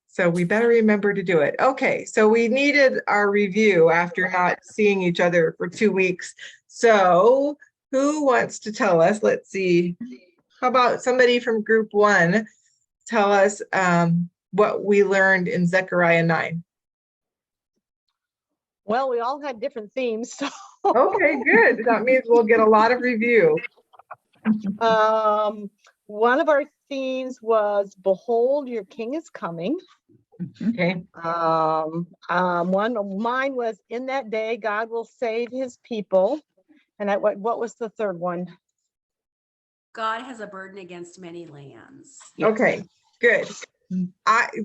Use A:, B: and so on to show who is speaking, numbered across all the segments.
A: So we better remember to do it. Okay, so we needed our review after not seeing each other for 2 weeks. So who wants to tell us? Let's see. How about somebody from group 1 tell us what we learned in Zechariah 9?
B: Well, we all had different themes. So.
A: Okay, good. That means we'll get a lot of review.
B: One of our themes was "Behold, your King is coming."
A: Okay.
B: One of mine was "In that day, God will save His people," and what was the third one?
C: God has a burden against many lands.
A: Okay, good.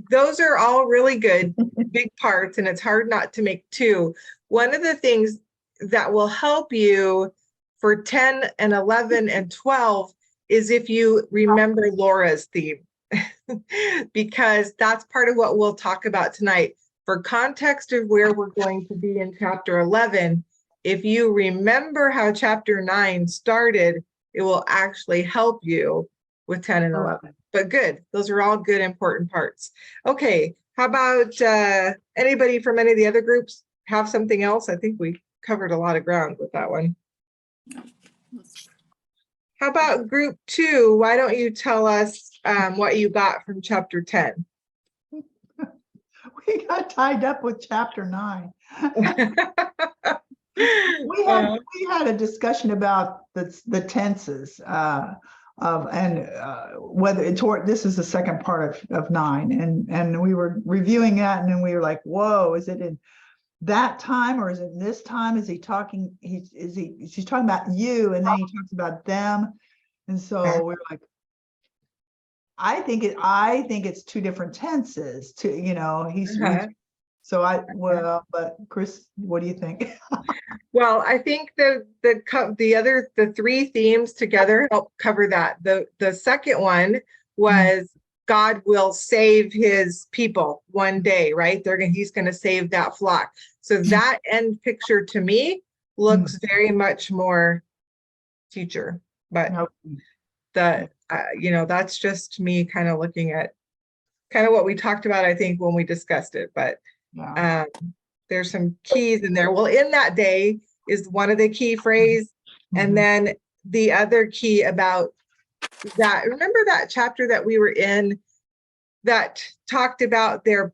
A: Those are all really good, big parts, and it's hard not to make 2. One of the things that will help you for 10 and 11 and 12 is if you remember Laura's theme, because that's part of what we'll talk about tonight. For context of where we're going to be in chapter 11, if you remember how chapter 9 started, it will actually help you with 10 and 11. But good, those are all good, important parts. Okay, how about anybody from any of the other groups have something else? I think we covered a lot of ground with that one. How about group 2? Why don't you tell us what you got from chapter 10?
D: We got tied up with chapter 9. We had a discussion about the tenses whether this is the second part of 9, and we were reviewing that, and then we were like, whoa, is it in that time or is it in this time? Is he talking? She's talking about you, and then he talks about them, and so we were like, I think it's 2 different tenses. But Chris, what do you think?
A: Well, I think the 3 themes together help cover that. The second one was God will save His people one day, right? He's going to save that flock. So that end picture to me looks very much more future, but that's just me kind of looking at kind of what we talked about, I think, when we discussed it, but there's some keys in there. Well, in that day is one of the key phrases. And then the other key about that, remember that chapter that we were in that talked about their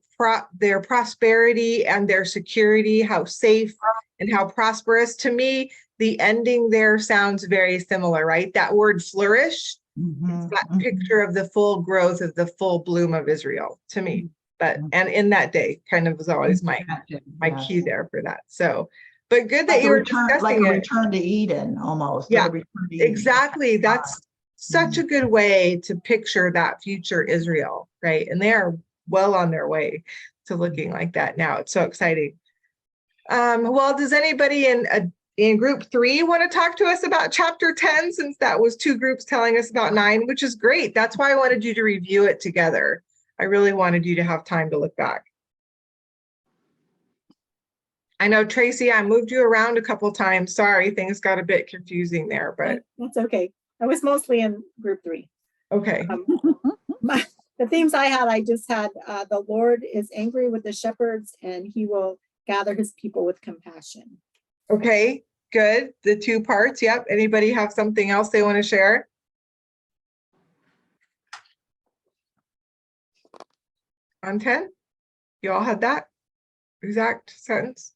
A: prosperity and their security, how safe and how prosperous? To me, the ending there sounds very similar, right? That word flourish, it's that picture of the full growth of the full bloom of Israel to me. But and in that day kind of was always my key there for that. So, but good that you were discussing
D: like a return to Eden almost.
A: Yeah, exactly. That's such a good way to picture that future Israel, right? And they are well on their way to looking like that now. It's so exciting. Well, does anybody in group 3 want to talk to us about chapter 10, since that was 2 groups telling us about 9, which is great. That's why I wanted you to review it together. I really wanted you to have time to look back. I know, Tracy, I moved you around a couple of times. Sorry, things got a bit confusing there, but
E: that's okay. I was mostly in group 3.
A: Okay.
E: The themes I just had, the Lord is angry with the shepherds and He will gather His people with compassion.
A: Okay, good. The 2 parts. Yep. Anybody have something else they want to share? On 10? You all had that exact sentence?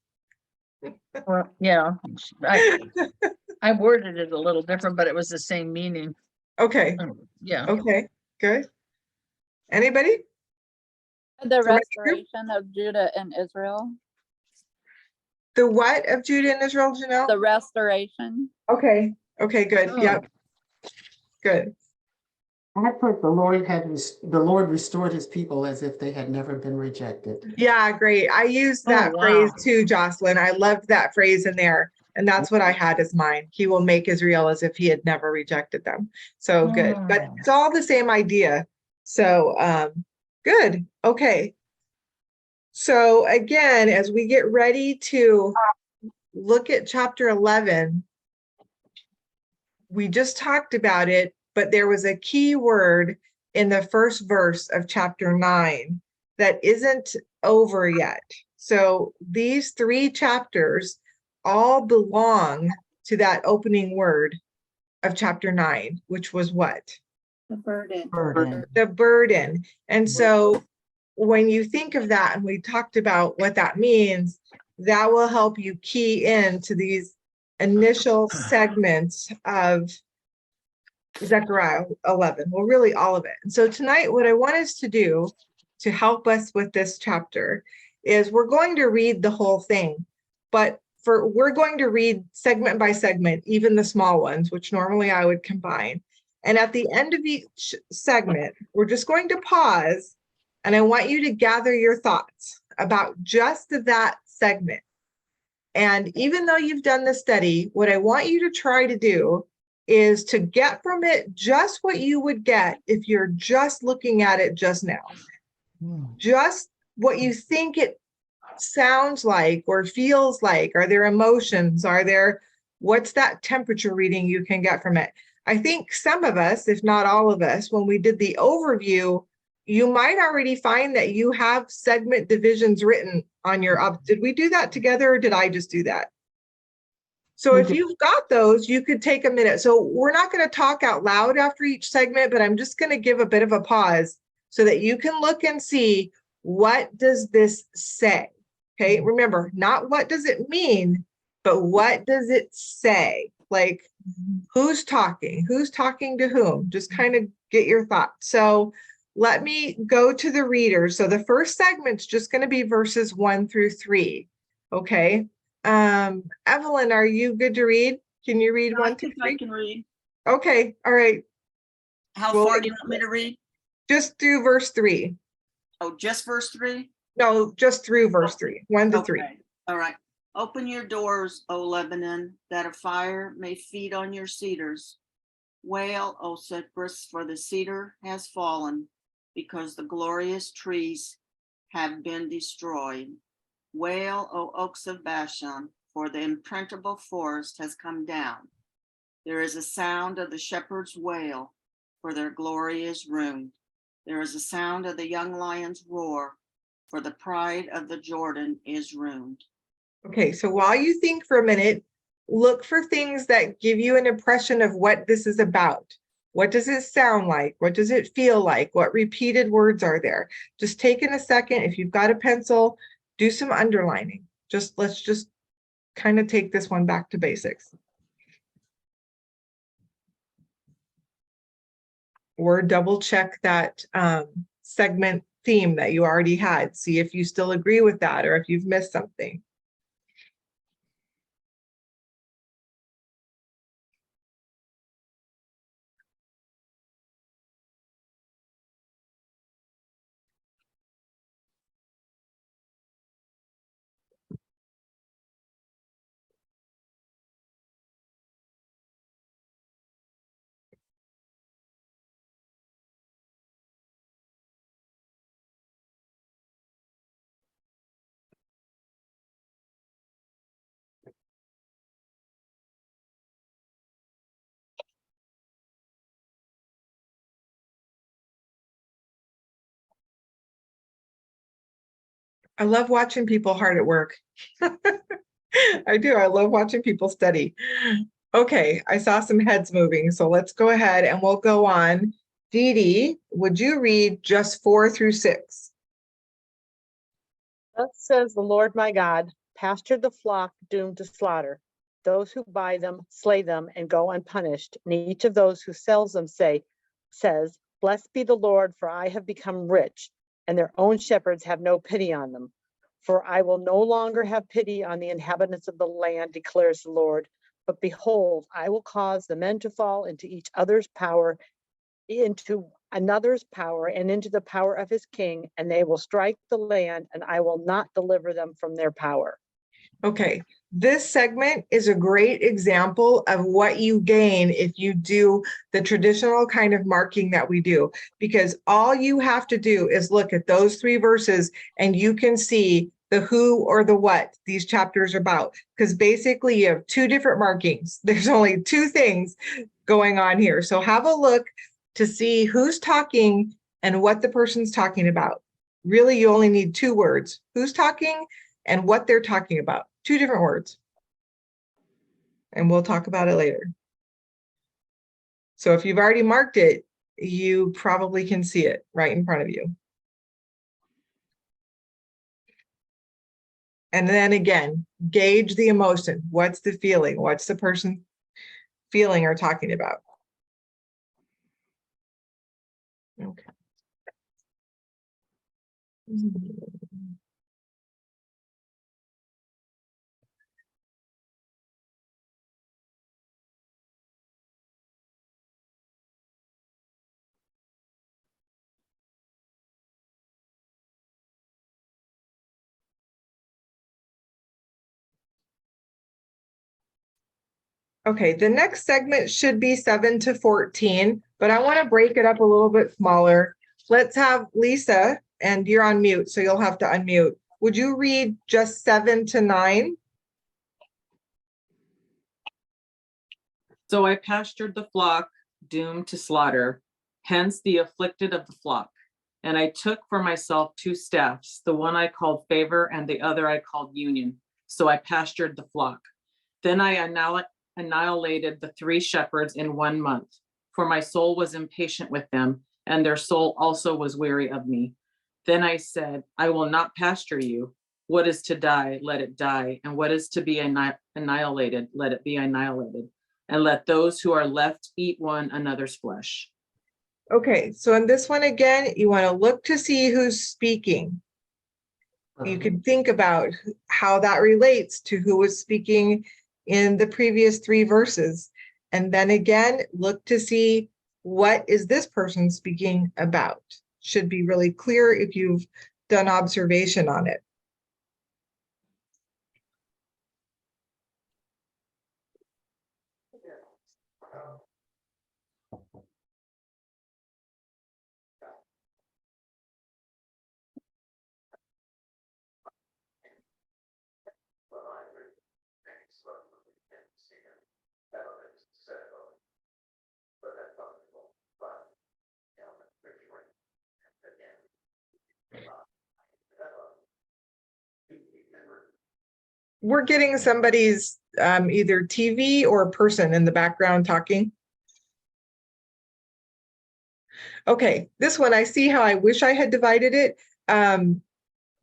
F: Well, yeah, I worded it a little different, but it was the same meaning.
A: Okay.
F: Yeah.
A: Okay, good. Anybody?
G: The restoration of Judah and Israel.
A: The what of Judah and Israel, Janelle?
G: The restoration.
A: Okay. Okay, good. Yep. Good.
H: I put the Lord restored His people as if they had never been rejected.
A: Yeah, great. I used that phrase too, Jocelyn. I loved that phrase in there. And that's what I had as mine. He will make Israel as if He had never rejected them. So good. But it's all the same idea. So good. Okay. So again, as we get ready to look at chapter 11, we just talked about it, but there was a key word in the first verse of chapter 9 that isn't over yet. So these 3 chapters all belong to that opening word of chapter 9, which was what?
E: The burden.
H: Burden.
A: The burden. And so when you think of that, and we talked about what that means, that will help you key into these initial segments of Zechariah 11. Well, really all of it. And so tonight, what I want us to do to help us with this chapter is we're going to read the whole thing, but we're going to read segment by segment, even the small ones, which normally I would combine. And at the end of each segment, we're just going to pause, and I want you to gather your thoughts about just that segment. And even though you've done the study, what I want you to try to do is to get from it just what you would get if you're just looking at it just now. Just what you think it sounds like or feels like. Are there emotions? What's that temperature reading you can get from it? I think some of us, if not all of us, when we did the overview, you might already find that you have segment divisions written on your did we do that together, or did I just do that? So if you've got those, you could take a minute. So we're not going to talk out loud after each segment, but I'm just going to give a bit of a pause so that you can look and see, what does this say? Okay, remember, not what does it mean, but what does it say? Like, who's talking? Who's talking to whom? Just kind of get your thoughts. So let me go to the readers. So the first segment's just going to be verses 1 through 3. Okay. Evelyn, are you good to read? Can you read 1 through 3?
I: I can read.
A: Okay. All right.
I: How far do you want me to read?
A: Just through verse 3.
I: Oh, just verse 3?
A: No, just through verse 3. 1 to 3.
I: All right. Open your doors, O Lebanon, that a fire may feed on your cedars. Wail, O cypress, for the cedar has fallen, because the glorious trees have been destroyed. Wail, O oaks of Bashan, for the impenetrable forest has come down. There is a sound of the shepherd's wail, for their glory is ruined. There is a sound of the young lion's roar, for the pride of the Jordan is ruined. Okay, so while you think for a minute, look for things that give you an impression of what this is about. What does it sound like? What does it feel like? What repeated words are there? Just take in a second. If you've got a pencil, do some underlining. Let's just kind of take this one back to basics. Or double check that segment theme that you already had. See if you still agree with that or if you've missed something. I love watching people hard at work. I do. I love watching people study. Okay, I saw some heads moving, so let's go ahead and we'll go on. Dee Dee, would you read just 4 through 6?
B: Thus says the Lord my God, pasture the flock doomed to slaughter. Those who buy them, slay them, and go unpunished. And each of those who sells them says, blessed be the Lord, for I have become rich, and their own shepherds have no pity on them. For I will no longer have pity on the inhabitants of the land, declares the Lord. But behold, I will cause the men to fall into each other's power, into another's power, and into the power of his king, and they will strike the land, and I will not deliver them from their power. Okay, this segment is a great example of what you gain if you do the traditional kind of marking that we do, because all you have to do is look at those 3 verses and you can see the who or the what these chapters are about, because basically you have 2 different markings. There's only 2 things going on here. So have a look,
A: to see who's talking and what the person's talking about. Really, you only need 2 words, who's talking and what they're talking about, 2 different words. And we'll talk about it later. So if you've already marked it, you probably can see it right in front of you. And then again, gauge the emotion. What's the feeling? What's the person feeling or talking about? Okay. Okay, the next segment should be 7 to 14, but I want to break it up a little bit smaller. Let's have Lisa, and you're on mute, so you'll have to unmute. Would you read just 7 to 9?
J: So I pastured the flock doomed to slaughter, hence the afflicted of the flock. And I took for myself 2 staffs, the one I called favor and the other I called union. So I pastured the flock. Then I annihilated the 3 shepherds in 1 month, for my soul was impatient with them, and their soul also was weary of me. Then I said, I will not pasture you. What is to die, let it die, and what is to be annihilated, let it be annihilated. And let those who are left eat one another's flesh.
A: Okay, so in this one again, you want to look to see who's speaking. You can think about how that relates to who was speaking in the previous 3 verses. And then again, look to see what is this person speaking about. Should be really clear if you've done observation on it. We're getting somebody's either TV or person in the background talking. Okay, this one, I see how I wish I had divided it a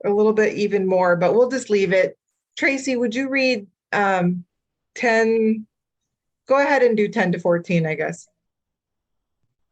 A: little bit even more, but we'll just leave it. Tracy, would you read 10? Go ahead and do 10 to 14, I guess.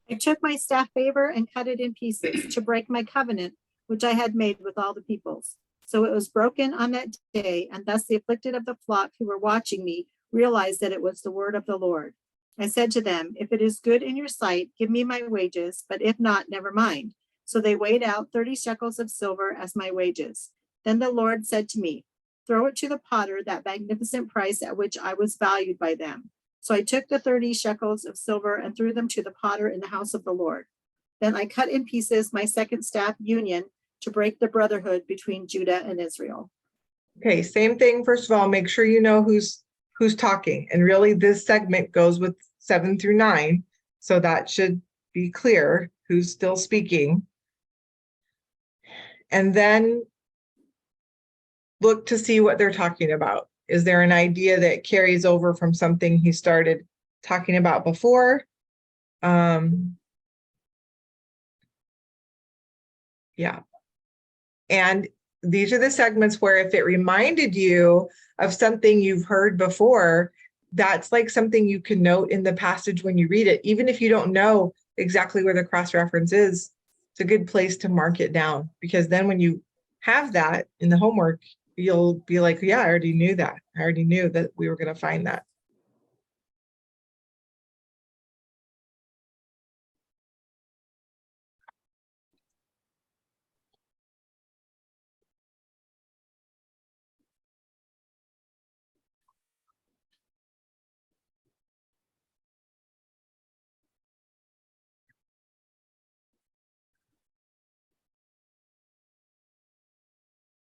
E: I took my staff favor and cut it in pieces to break my covenant, which I had made with all the peoples. So it was broken on that day, and thus the afflicted of the flock who were watching me realized that it was the word of the Lord. I said to them, if it is good in your sight, give me my wages, but if not, never mind. So they weighed out 30 shekels of silver as my wages. Then the Lord said to me, throw it to the potter, that magnificent price at which I was valued by them. So I took the 30 shekels of silver and threw them to the potter in the house of the Lord. Then I cut in pieces my second staff union to break the brotherhood between Judah and Israel.
A: Okay, same thing. First of all, make sure you know who's talking. And really this segment goes with 7 through 9. So that should be clear who's still speaking. And then look to see what they're talking about. Is there an idea that carries over from something he started talking about before? Yeah. And these are the segments where if it reminded you of something you've heard before, that's like something you can note in the passage when you read it. Even if you don't know exactly where the cross-reference is, it's a good place to mark it down, because then when you have that in the homework, you'll be like, yeah, I already knew that. I already knew that we were going to find that.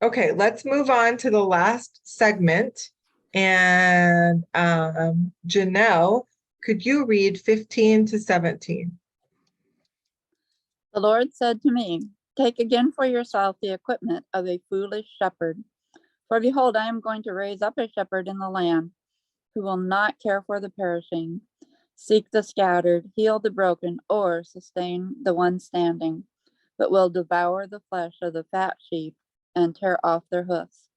A: Okay, let's move on to the last segment. And Janelle, could you read 15 to 17?
G: The Lord said to me, take again for yourself the equipment of a foolish shepherd. For behold, I am going to raise up a shepherd in the land who will not care for the perishing, seek the scattered, heal the broken, or sustain the one standing, but will devour the flesh of the fat sheep and tear off their hoofs.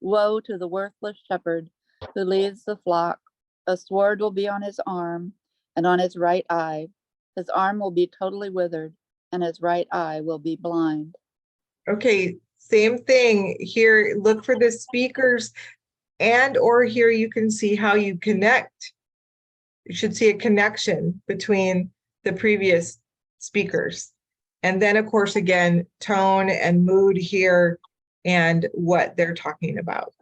G: Woe to the worthless shepherd who leads the flock. A sword will be on his arm and on his right eye. His arm will be totally withered, and his right eye will be blind.
A: Okay, same thing here. Look for the speakers, and or here you can see how you connect. You should see a connection between the previous speakers. And then, of course, again, tone and mood here and what they're talking about.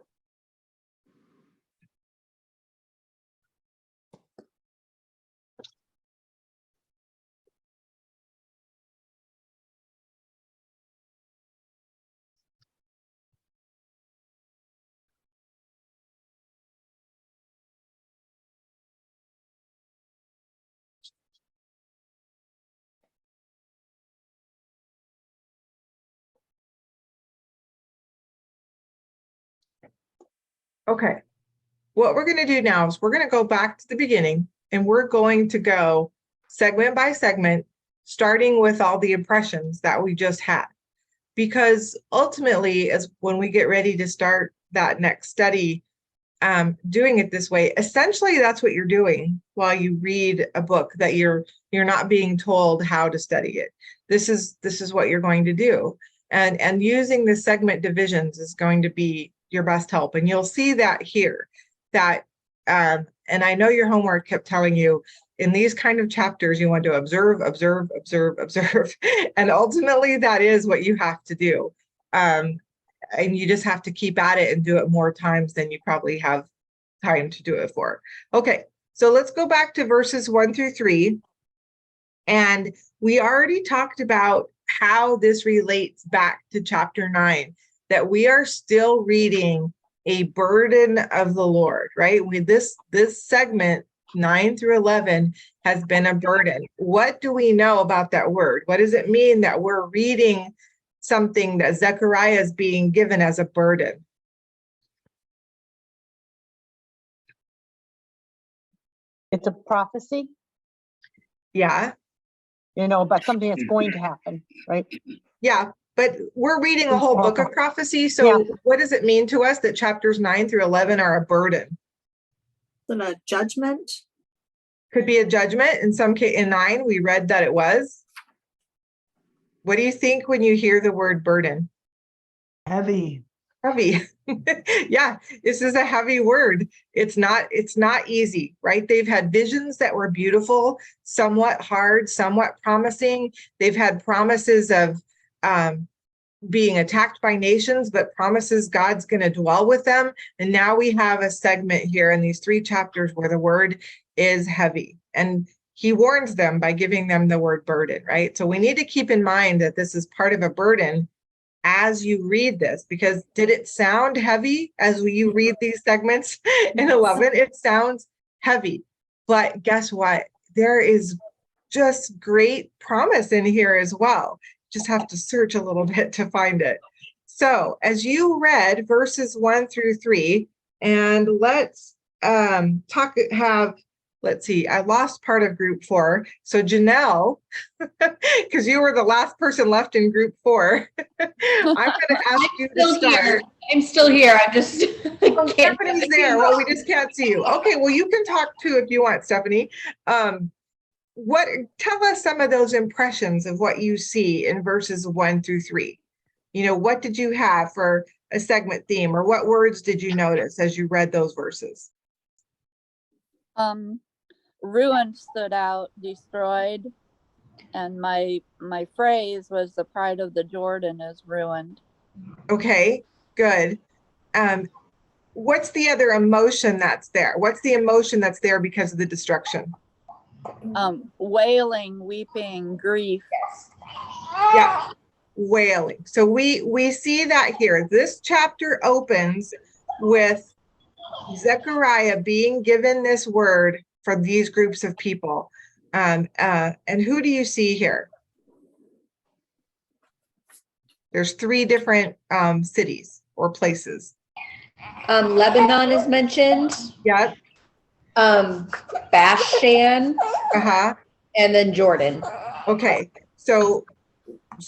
A: Okay, what we're going to do now is we're going to go back to the beginning, and we're going to go segment by segment, starting with all the impressions that we just had. Because ultimately, as when we get ready to start that next study, doing it this way, essentially that's what you're doing while you read a book that you're not being told how to study it. This is what you're going to do. And using the segment divisions is going to be your best help. And you'll see that here, that, and I know your homework kept telling you in these kind of chapters, you want to observe, observe, observe, observe. And ultimately that is what you have to do. And you just have to keep at it and do it more times than you probably have time to do it for. Okay, so let's go back to verses 1-3. And we already talked about how this relates back to chapter 9, that we are still reading a burden of the Lord, right? This segment 9-11 has been a burden. What do we know about that word? What does it mean that we're reading something that Zechariah is being given as a burden?
B: It's a prophecy,
A: Yeah,
B: about something that's going to happen, right?
A: yeah, but we're reading a whole book of prophecy. So
B: Yeah.
A: what does it mean to us that chapters 9-11 are a burden?
E: Then a judgment.
A: Could be a judgment. In some case, in 9, we read that it was. What do you think when you hear the word burden?
D: Heavy.
A: Heavy. Yeah, this is a heavy word. It's not easy, right? They've had visions that were beautiful, somewhat hard, somewhat promising. They've had promises of being attacked by nations, but promises God's going to dwell with them. And now we have a segment here in these 3 chapters where the word is heavy. And he warns them by giving them the word burden, right? So we need to keep in mind that this is part of a burden as you read this, because did it sound heavy as you read these segments in 11? It sounds heavy, but guess what? There is just great promise in here as well. Just have to search a little bit to find it. So as you read verses 1-3, and let's let's see, I lost part of group 4. So Janelle, because you were the last person left in group 4, I'm going to ask you to start.
C: I'm still here. I'm just.
A: Oh, Stephanie's there. Well, we just can't see you. Okay, well, you can talk too if you want, Stephanie. Tell us some of those impressions of what you see in verses 1-3. What did you have for a segment theme, or what words did you notice as you read those verses?
G: Ruin stood out, destroyed, and my phrase was the pride of the Jordan is ruined.
A: Okay, good. What's the other emotion that's there? What's the emotion that's there because of the destruction?
G: Wailing, weeping, grief.
A: Yeah, wailing. So we see that here. This chapter opens with Zechariah being given this word for these groups of people. And who do you see here? There's 3 different cities or places.
K: Lebanon is mentioned,
A: Yep.
K: Bashan,
A: Uh-huh.
K: and then Jordan.
A: Okay. So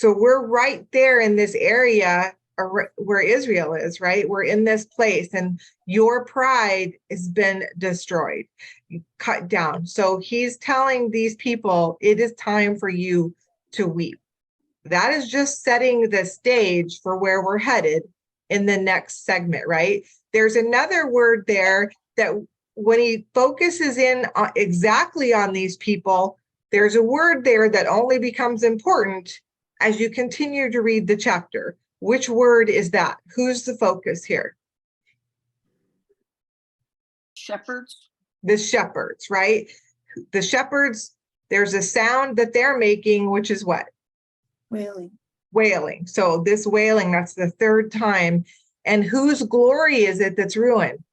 A: we're right there in this area where Israel is, right? We're in this place, and your pride has been destroyed, cut down. So he's telling these people, it is time for you to weep. That is just setting the stage for where we're headed in the next segment, right? There's another word there that when he focuses in exactly on these people, there's a word there that only becomes important as you continue to read the chapter. Which word is that? Who's the focus here?
I: Shepherds.
A: The shepherds, right? The shepherds, there's a sound that they're making, which is what?
E: Wailing.
A: Wailing. So this wailing, that's the 3rd time. And whose glory is it that's ruined?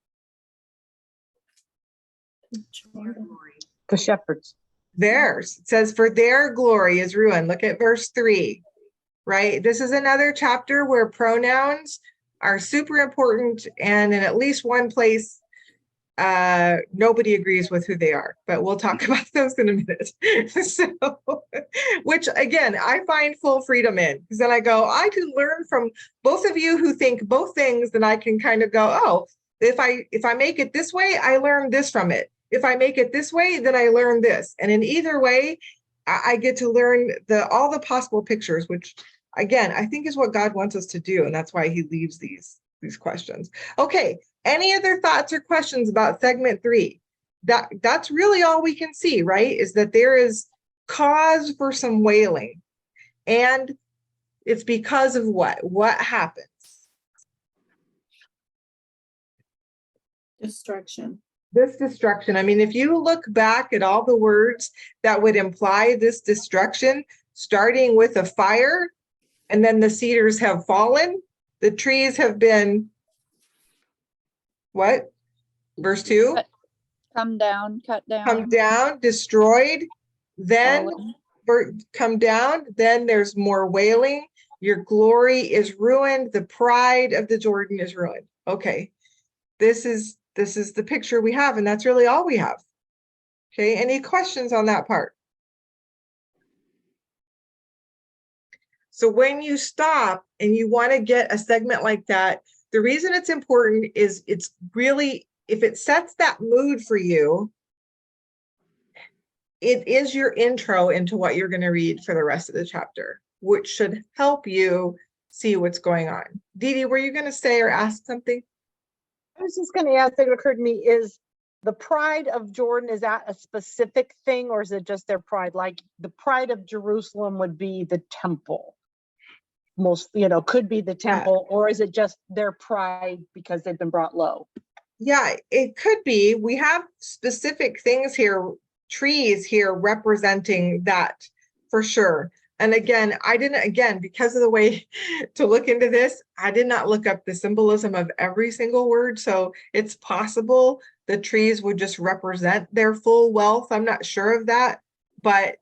B: The shepherds.
A: Theirs. It says, for their glory is ruined. Look at verse 3, right? This is another chapter where pronouns are super important. And in at least one place, nobody agrees with who they are, but we'll talk about those in a minute. So, which again, I find full freedom in, because then I go, I can learn from both of you who think both things, then I can kind of go, oh, if I make it this way, I learn this from it. If I make it this way, then I learn this. And in either way, I get to learn all the possible pictures, which again, I think is what God wants us to do. And that's why he leaves these questions. Okay. Any other thoughts or questions about segment 3? That's really all we can see, right? Is that there is cause for some wailing. And it's because of what? What happens?
E: Destruction.
A: This destruction. I mean, if you look back at all the words that would imply this destruction, starting with a fire, and then the cedars have fallen, the trees have been, what? Verse 2?
G: Come down, cut down.
A: Come down, destroyed, then come down, then there's more wailing. Your glory is ruined. The pride of the Jordan is ruined. Okay, this is the picture we have, and that's really all we have. Okay, any questions on that part? So when you stop and you want to get a segment like that, the reason it's important is it's really, if it sets that mood for you, it is your intro into what you're going to read for the rest of the chapter, which should help you see what's going on. Dee Dee, were you going to say or ask something?
B: I was just going to ask, that occurred to me, is the pride of Jordan, is that a specific thing, or is it just their pride? Like the pride of Jerusalem would be the temple. Most, could be the temple, or is it just their pride because they've been brought low?
A: Yeah, it could be. We have specific things here, trees here representing that for sure. And again, because of the way to look into this, I did not look up the symbolism of every single word. So it's possible the trees would just represent their full wealth. I'm not sure of that, but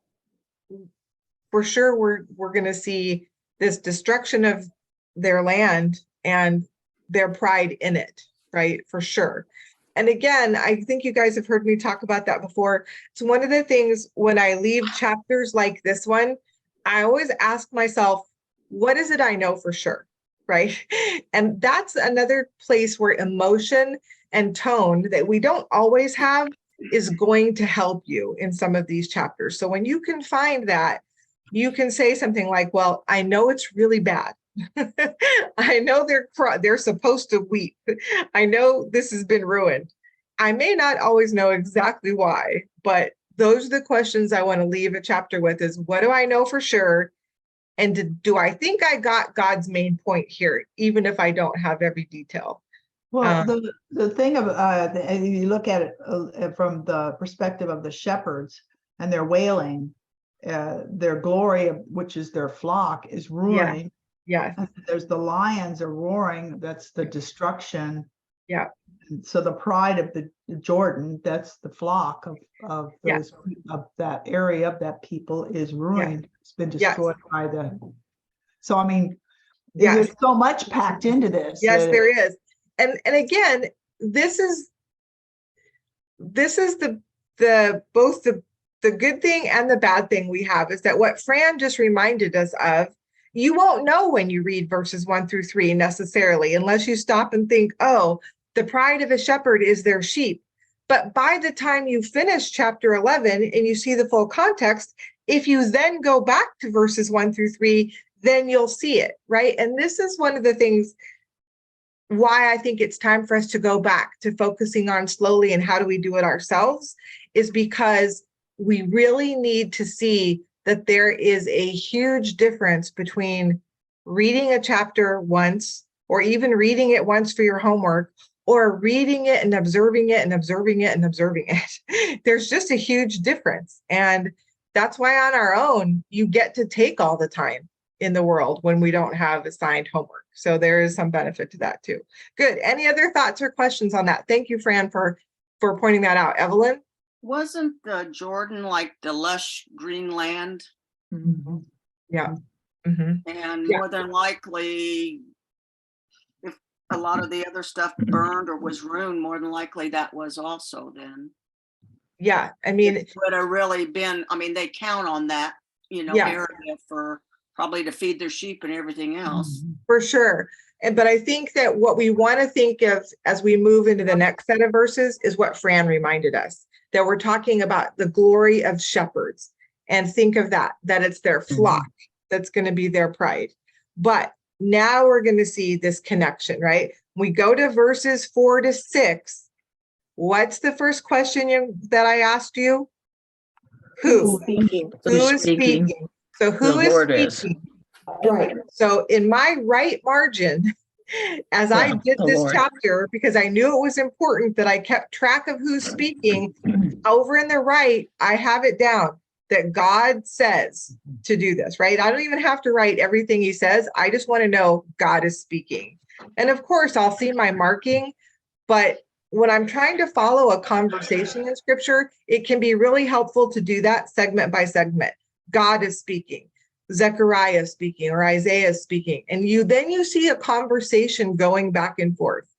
A: for sure we're going to see this destruction of their land and their pride in it, right? For sure. And again, I think you guys have heard me talk about that before. It's one of the things when I leave chapters like this one, I always ask myself, what is it I know for sure, right? And that's another place where emotion and tone that we don't always have is going to help you in some of these chapters. So when you can find that, you can say something like, well, I know it's really bad. I know they're supposed to weep. I know this has been ruined. I may not always know exactly why, but those are the questions I want to leave a chapter with is, what do I know for sure? And do I think I got God's main point here, even if I don't have every detail?
D: Well, the thing of you look at it from the perspective of the shepherds and their wailing, their glory, which is their flock, is ruining.
A: Yeah.
D: And there's the lions are roaring. That's the destruction.
A: Yeah.
D: And so the pride of the Jordan, that's the flock of those of that area of that people is ruined. It's been destroyed by the. So I mean, There's so much packed into this.
A: Yes,
D: that
A: there is. And again, this is the both the good thing and the bad thing we have is that what Fran just reminded us of, you won't know when you read verses 1 through 3 necessarily, unless you stop and think, oh, the pride of a shepherd is their sheep. But by the time you finish chapter 11 and you see the full context, if you then go back to verses 1 through 3, then you'll see it, right? And this is one of the things why I think it's time for us to go back to focusing on slowly and how do we do it ourselves, is because we really need to see that there is a huge difference between reading a chapter once, or even reading it once for your homework, or reading it and observing it and observing it and observing it. There's just a huge difference. And that's why on our own, you get to take all the time in the world when we don't have assigned homework. So there is some benefit to that too. Good. Any other thoughts or questions on that? Thank you, Fran, for pointing that out. Evelyn?
I: Wasn't the Jordan like the lush green land?
D: Mhm.
A: Yeah. Mhm.
I: And
A: Yeah.
I: more than likely, if a lot of the other stuff burned or was ruined, more than likely that was also then.
A: Yeah. I mean,
I: It would have really been, I mean, they count on that,
A: Yeah.
I: area for probably to feed their sheep and everything else.
A: for sure. But I think that what we want to think of as we move into the next set of verses is what Fran reminded us, that we're talking about the glory of shepherds. And think of that it's their flock that's going to be their pride. But now we're going to see this connection, right? We go to verses 4-6. What's the first question that I asked you? Who?
B: Speaking.
A: Who is speaking? So who
F: The
A: is
F: Lord is.
A: speaking? Right. So in my right margin, as I did
F: the
A: this
F: Lord.
A: chapter, because I knew it was important that I kept track of who's speaking, over in the right, I have it down that God says to do this, right? I don't even have to write everything he says. I just want to know God is speaking. And of course, I'll see my marking, but when I'm trying to follow a conversation in scripture, it can be really helpful to do that segment by segment. God is speaking, Zechariah is speaking, or Isaiah is speaking. And then you see a conversation going back and forth,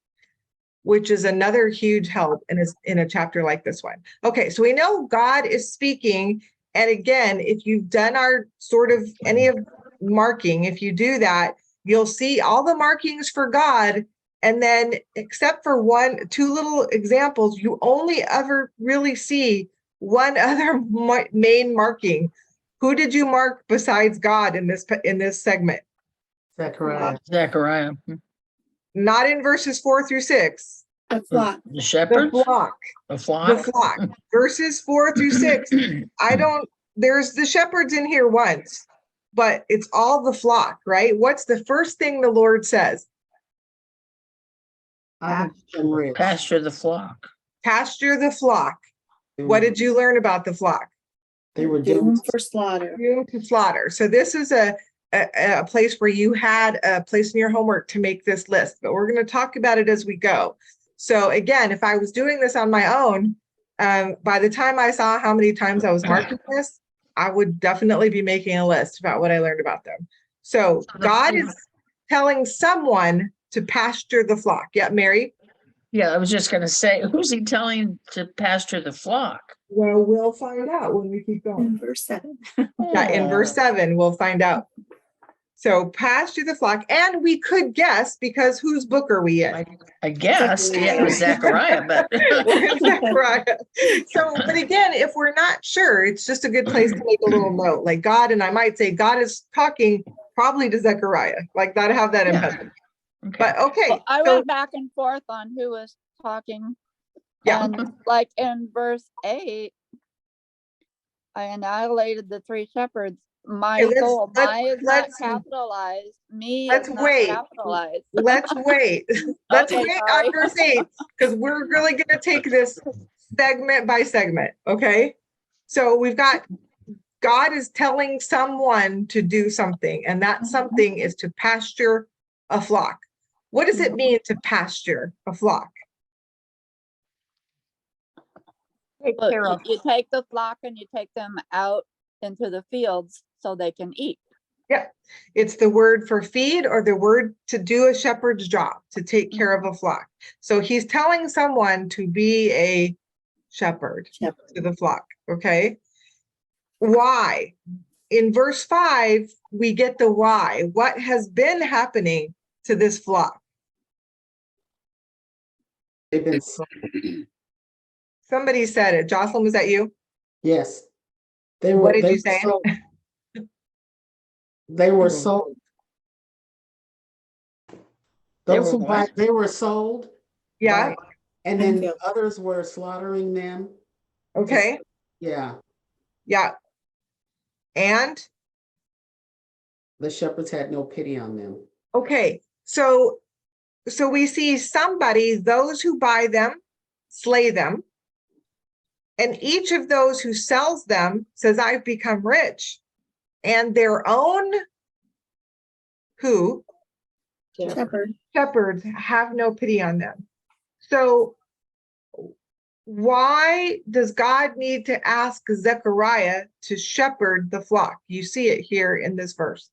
A: which is another huge help in a chapter like this one. Okay, so we know God is speaking. And again, if you've done our sort of any of marking, if you do that, you'll see all the markings for God. And then except for two little examples, you only ever really see one other main marking. Who did you mark besides God in this segment?
H: Zechariah.
F: Zechariah.
A: Not in verses 4-6.
E: The flock.
F: The
A: The
F: shepherds,
A: flock.
F: the
A: The
F: flock.
A: flock. Verses 4-6. There's the shepherds in here once, but it's all the flock, right? What's the first thing the Lord says?
H: I have been rich.
F: Pasture the flock.
A: Pasture the flock. What did you learn about the flock?
H: They were
E: Doomed for slaughter.
A: Doomed to slaughter. So this is a place where you had a place in your homework to make this list, but we're going to talk about it as we go. So again, if I was doing this on my own, by the time I saw how many times I was marking this, I would definitely be making a list about what I learned about them. So God is telling someone to pasture the flock. Yeah, Mary?
F: Yeah, I was just gonna say, who's he telling to pasture the flock?
A: Well, we'll find out when we keep going.
E: In verse 7.
A: Yeah, in verse 7, we'll find out. So pasture the flock, and we could guess because whose book are we in?
F: I guess, yeah, it was Zechariah, but
A: We're in Zechariah. So, but again, if we're not sure, it's just a good place to make a little note, like God, and I might say God is talking probably to Zechariah, like that, have that in
F: Yeah.
A: mind.
F: okay.
A: But okay,
G: Well, I
A: so
G: went back and forth on who was talking.
A: yeah,
G: And like in verse 8, I annihilated the three shepherds. My
A: Okay,
G: soul, my is not
A: let's
G: capitalized. Me
A: let's
G: is not
A: wait.
G: capitalized.
A: Let's wait. Let's
G: Okay,
A: wait
G: sorry.
A: on verse 8 because we're really going to take this segment by segment. Okay. So we've got God is telling someone to do something, and that something is to pasture a flock. What does it mean to pasture a flock?
G: Look, you take the flock and you take them out into the fields so they can eat.
A: Yep. It's the word for feed or the word to do a shepherd's job, to take care of a flock. So he's telling someone to be a shepherd to the flock. Okay. Why? In verse 5, we get the why. What has been happening to this flock?
H: They've been sold.
A: Somebody said it. Jocelyn, was that you?
H: Yes. They were,
A: What did
H: they
A: you
H: were
A: say?
H: sold. They were sold. Those who buy, they were sold.
A: Yeah.
H: And then others were slaughtering them.
A: Okay.
H: Yeah.
A: Yeah. And
H: The shepherds had no pity on them.
A: okay. So we see somebody, those who buy them, slay them. And each of those who sells them says, I've become rich. And their own who? Shepherds have no pity on them. So why does God need to ask Zechariah to shepherd the flock? You see it here in this verse.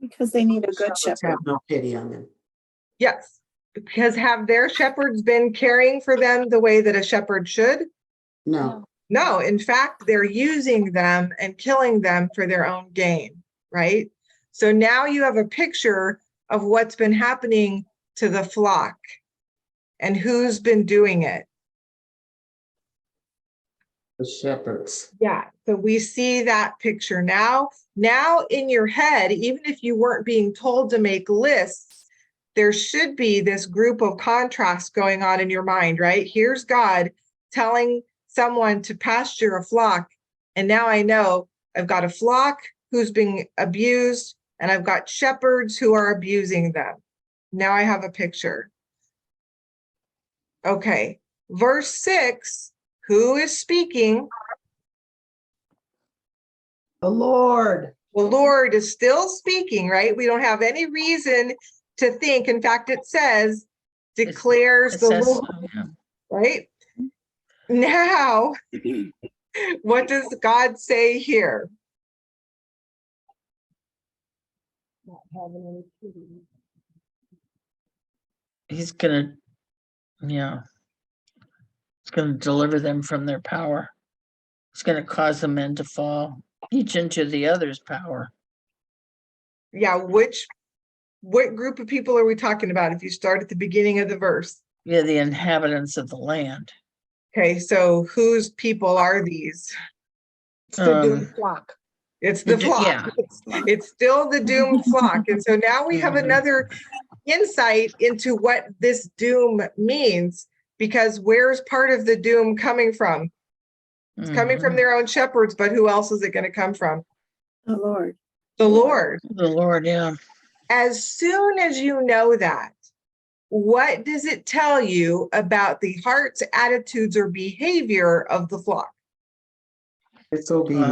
E: Because they need a good
H: Shepherds
E: shepherd.
H: have no pity on them.
A: Yes, because have their shepherds been caring for them the way that a shepherd should?
H: No.
A: No, in fact, they're using them and killing them for their own gain, right? So now you have a picture of what's been happening to the flock and who's been doing it.
H: The shepherds.
A: Yeah, so we see that picture now. Now in your head, even if you weren't being told to make lists, there should be this group of contrasts going on in your mind, right? Here's God telling someone to pasture a flock. And now I know I've got a flock who's being abused and I've got shepherds who are abusing them. Now I have a picture. Okay, verse 6, who is speaking?
D: The Lord.
A: The Lord is still speaking, right? We don't have any reason to think. In fact, it says, declares the Lord, right? Now, what does God say here?
F: He's gonna, yeah. He's gonna deliver them from their power. It's gonna cause the men to fall, each into the other's power.
A: Yeah, what group of people are we talking about if you start at the beginning of the verse?
F: Yeah, the inhabitants of the land.
A: Okay, so whose people are these?
B: It's the doomed flock.
A: It's the flock.
F: Yeah.
A: It's still the doomed flock. And so now we have another insight into what this doom means, because where's part of the doom coming from? It's coming from their own shepherds, but who else is it going to come from?
E: The Lord.
A: The Lord.
F: The Lord, yeah.
A: As soon as you know that, what does it tell you about the hearts, attitudes, or behavior of the flock?
H: Disobedient.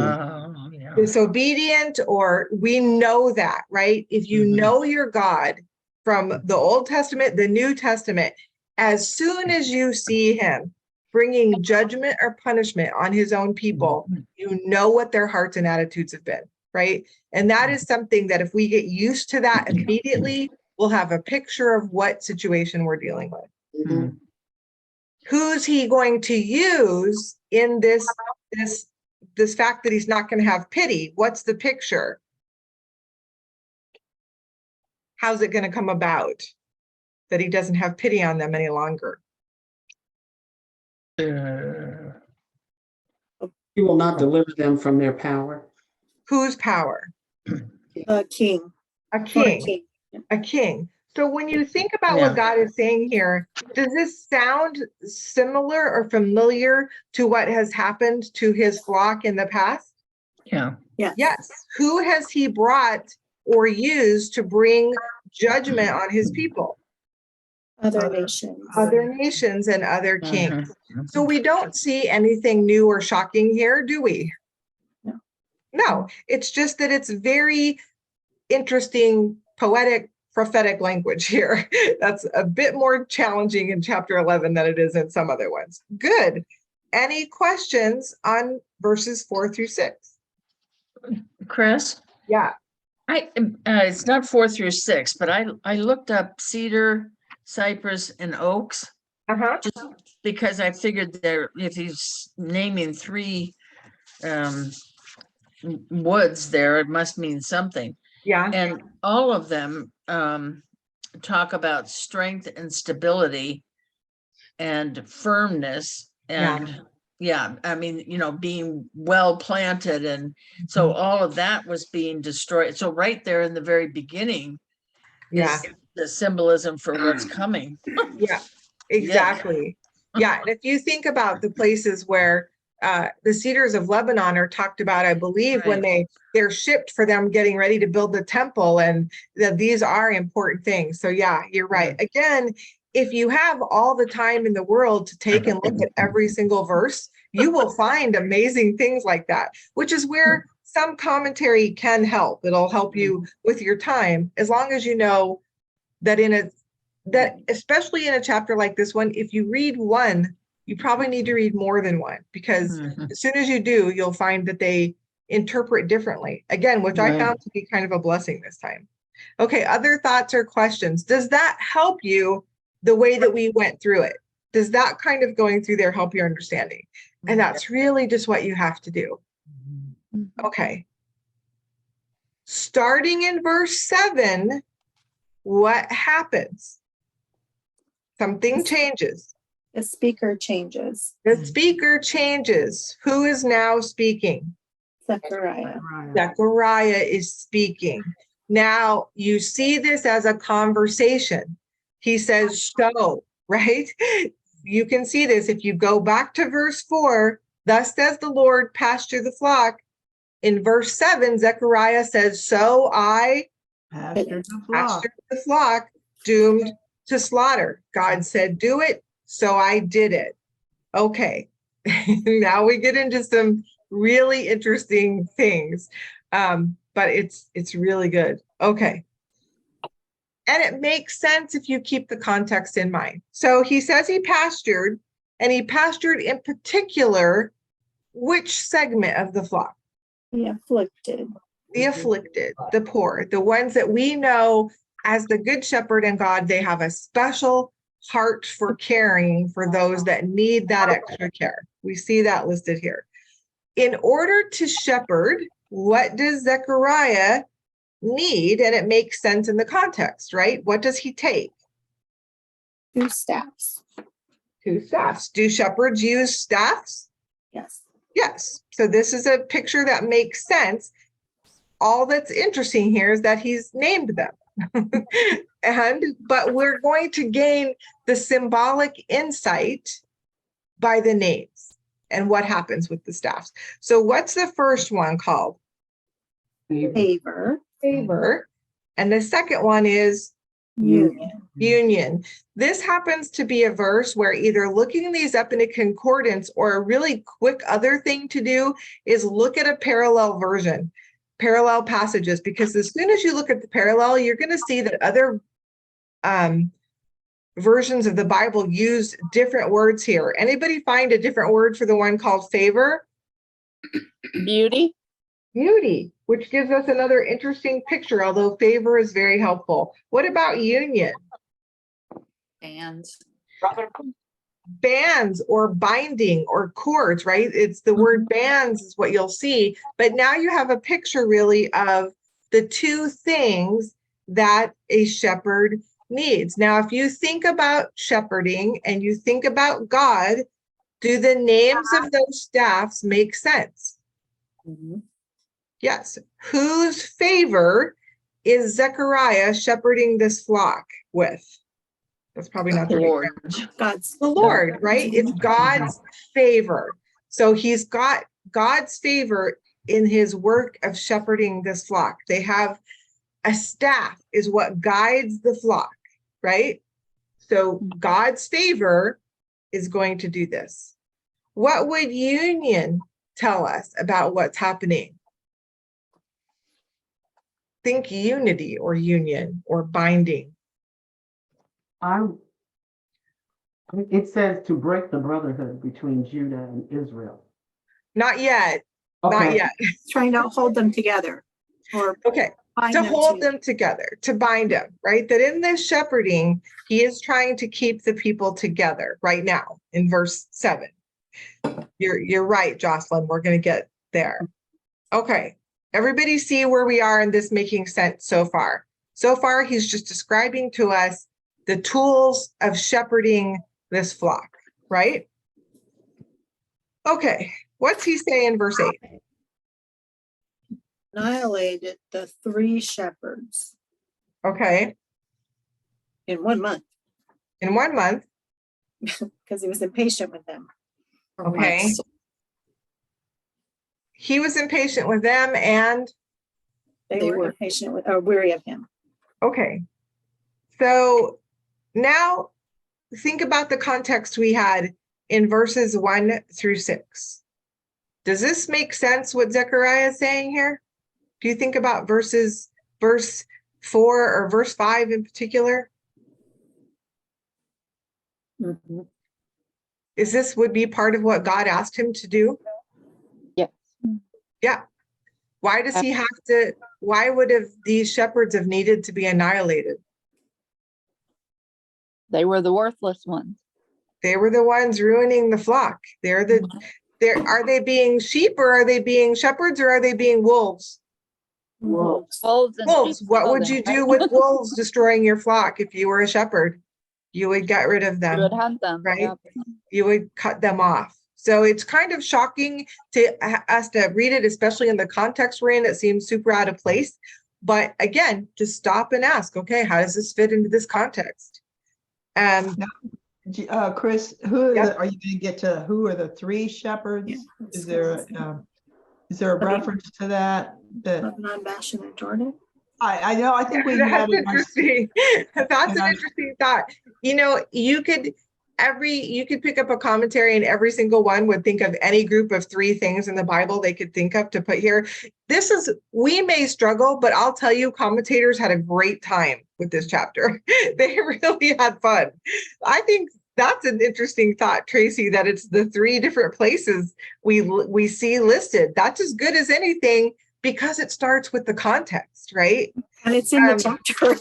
F: Yeah.
A: Disobedient, or we know that, right? If you know your God from the Old Testament, the New Testament, as soon as you see him bringing judgment or punishment on his own people, you know what their hearts and attitudes have been, right? And that is something that if we get used to that immediately, we'll have a picture of what situation we're dealing with. Who's he going to use in this fact that he's not going to have pity? What's the picture? How's it going to come about that he doesn't have pity on them any longer?
H: He will not deliver them from their power.
A: Whose power?
E: A king.
A: A king. A king. So when you think about what God is saying here, does this sound similar or familiar to what has happened to his flock in the past?
F: Yeah.
A: Yes. Who has he brought or used to bring judgment on his people?
E: Other nations.
A: Other nations and other kings. So we don't see anything new or shocking here, do we? No, it's just that it's very interesting, poetic, prophetic language here. That's a bit more challenging in chapter 11 than it is in some other ones. Good. Any questions on verses 4 through 6?
F: Chris,
A: Yeah.
F: it's not 4 through 6, but I looked up cedar, cypress, and oaks. Just because I figured if he's naming 3 woods there, it must mean something.
A: Yeah.
F: And all of them talk about strength and stability and firmness and I mean, being well planted. And so all of that was being destroyed. So right there in the very beginning is the symbolism for what's coming.
A: Yeah, exactly. Yeah. And if you think about the places where the cedars of Lebanon are talked about, I believe when they're shipped for them getting ready to build the temple, and that these are important things. So yeah, you're right. Again, if you have all the time in the world to take and look at every single verse, you will find amazing things like that, which is where some commentary can help. It'll help you with your time, as long as you know that especially in a chapter like this one, if you read one, you probably need to read more than one, because as soon as you do, you'll find that they interpret differently. Again, which I found to be kind of a blessing this time. Okay, other thoughts or questions? Does that help you the way that we went through it? Does that kind of going through there help your understanding? And that's really just what you have to do. Okay. Starting in verse 7, what happens? Something changes.
E: The speaker changes.
A: The speaker changes. Who is now speaking?
E: Zechariah.
A: Zechariah is speaking. Now you see this as a conversation. He says, so, right? You can see this if you go back to verse 4, thus says the Lord, pasture the flock. In verse 7, Zechariah says, so I
D: Pastured the
A: flock, doomed to slaughter. God said, do it. So I did it. Okay. Now we get into some really interesting things. But it's really good. Okay. And it makes sense if you keep the context in mind. So he says he pastured, and he pastured in particular, which segment of the flock?
E: The afflicted.
A: The afflicted, the poor, the ones that we know as the good shepherd and God, they have a special heart for caring for those that need that extra care. We see that listed here. In order to shepherd, what does Zechariah need? And it makes sense in the context, right? What does he take?
E: 2 staffs.
A: 2 staffs. Do shepherds use staffs?
E: Yes.
A: Yes. So this is a picture that makes sense. All that's interesting here is that he's named them. But we're going to gain the symbolic insight by the names and what happens with the staffs. So what's the first one called?
E: Favor.
A: Favor. And the second one is
E: Union.
A: Union. This happens to be a verse where either looking these up in a concordance, or a really quick other thing to do is look at a parallel version, parallel passages, because as soon as you look at the parallel, you're going to see that other versions of the Bible use different words here. Anybody find a different word for the one called favor?
G: Beauty.
A: Beauty, which gives us another interesting picture, although favor is very helpful. What about union?
G: Bands.
A: Bands or binding or cords, right? It's the word bands is what you'll see. But now you have a picture really of the 2 things that a shepherd needs. Now, if you think about shepherding and you think about God, do the names of those staffs make sense? Yes. Whose favor is Zechariah shepherding this flock with? That's probably not the
F: Lord.
E: God's.
A: The Lord, right? It's God's favor. So he's got God's favor in his work of shepherding this flock. They have a staff is what guides the flock, right? So God's favor is going to do this. What would union tell us about what's happening? Think unity or union or binding.
H: It says to break the brotherhood between Judah and Israel.
A: Not yet. not
H: Okay.
A: yet.
E: Trying to hold them together or
A: Okay,
E: bind
A: to
E: them
A: hold
E: to-
A: them together, to bind them, right? That in this shepherding, he is trying to keep the people together right now in verse 7. You're right, Jocelyn. We're going to get there. Okay, everybody see where we are in this making sense so far? So far, he's just describing to us the tools of shepherding this flock, right? Okay, what's he say in verse 8?
E: Annihilated the 3 shepherds
A: Okay,
E: in 1 month
A: in 1 month,
E: because he was impatient with them.
A: okay. He was impatient with them and,
E: They were impatient with or weary of him.
A: okay. So now think about the context we had in verses 1 through 6. Does this make sense what Zechariah is saying here? Do you think about verse 4 or verse 5 in particular?
E: Mhm.
A: Is this would be part of what God asked him to do?
G: Yes.
A: Yeah. Why does he have to, why would have these shepherds have needed to be annihilated?
G: They were the worthless ones.
A: They were the ones ruining the flock. Are they being sheep or are they being shepherds or are they being wolves?
E: Wolves.
G: Wolves and
A: Wolves.
G: sheep's
A: What would
G: clothing,
A: you do
G: right?
A: with wolves destroying your flock if you were a shepherd? You would get rid of
G: You
A: them,
G: would hunt them.
A: right?
G: Yep.
A: You would cut them off. So it's kind of shocking to us to read it, especially in the context we're in. It seems super out of place. But again, just stop and ask, okay, how does this fit into this context?
D: Chris, who
A: Yep.
D: are you going to get to? Who are the 3 shepherds?
E: Yeah.
D: Is there a reference to that?
E: Lebanon, Bashan, and Jordan.
D: I know. I think we
A: That's
D: had it.
A: interesting. That's an
D: and I-
A: interesting thought. You know, you could pick up a commentary and every single one would think of any group of 3 things in the Bible they could think of to put here. We may struggle, but I'll tell you, commentators had a great time with this chapter. They really had fun. I think that's an interesting thought, Tracy, that it's the 3 different places we see listed. That's as good as anything because it starts with the context, right?
E: And it's in the chapter.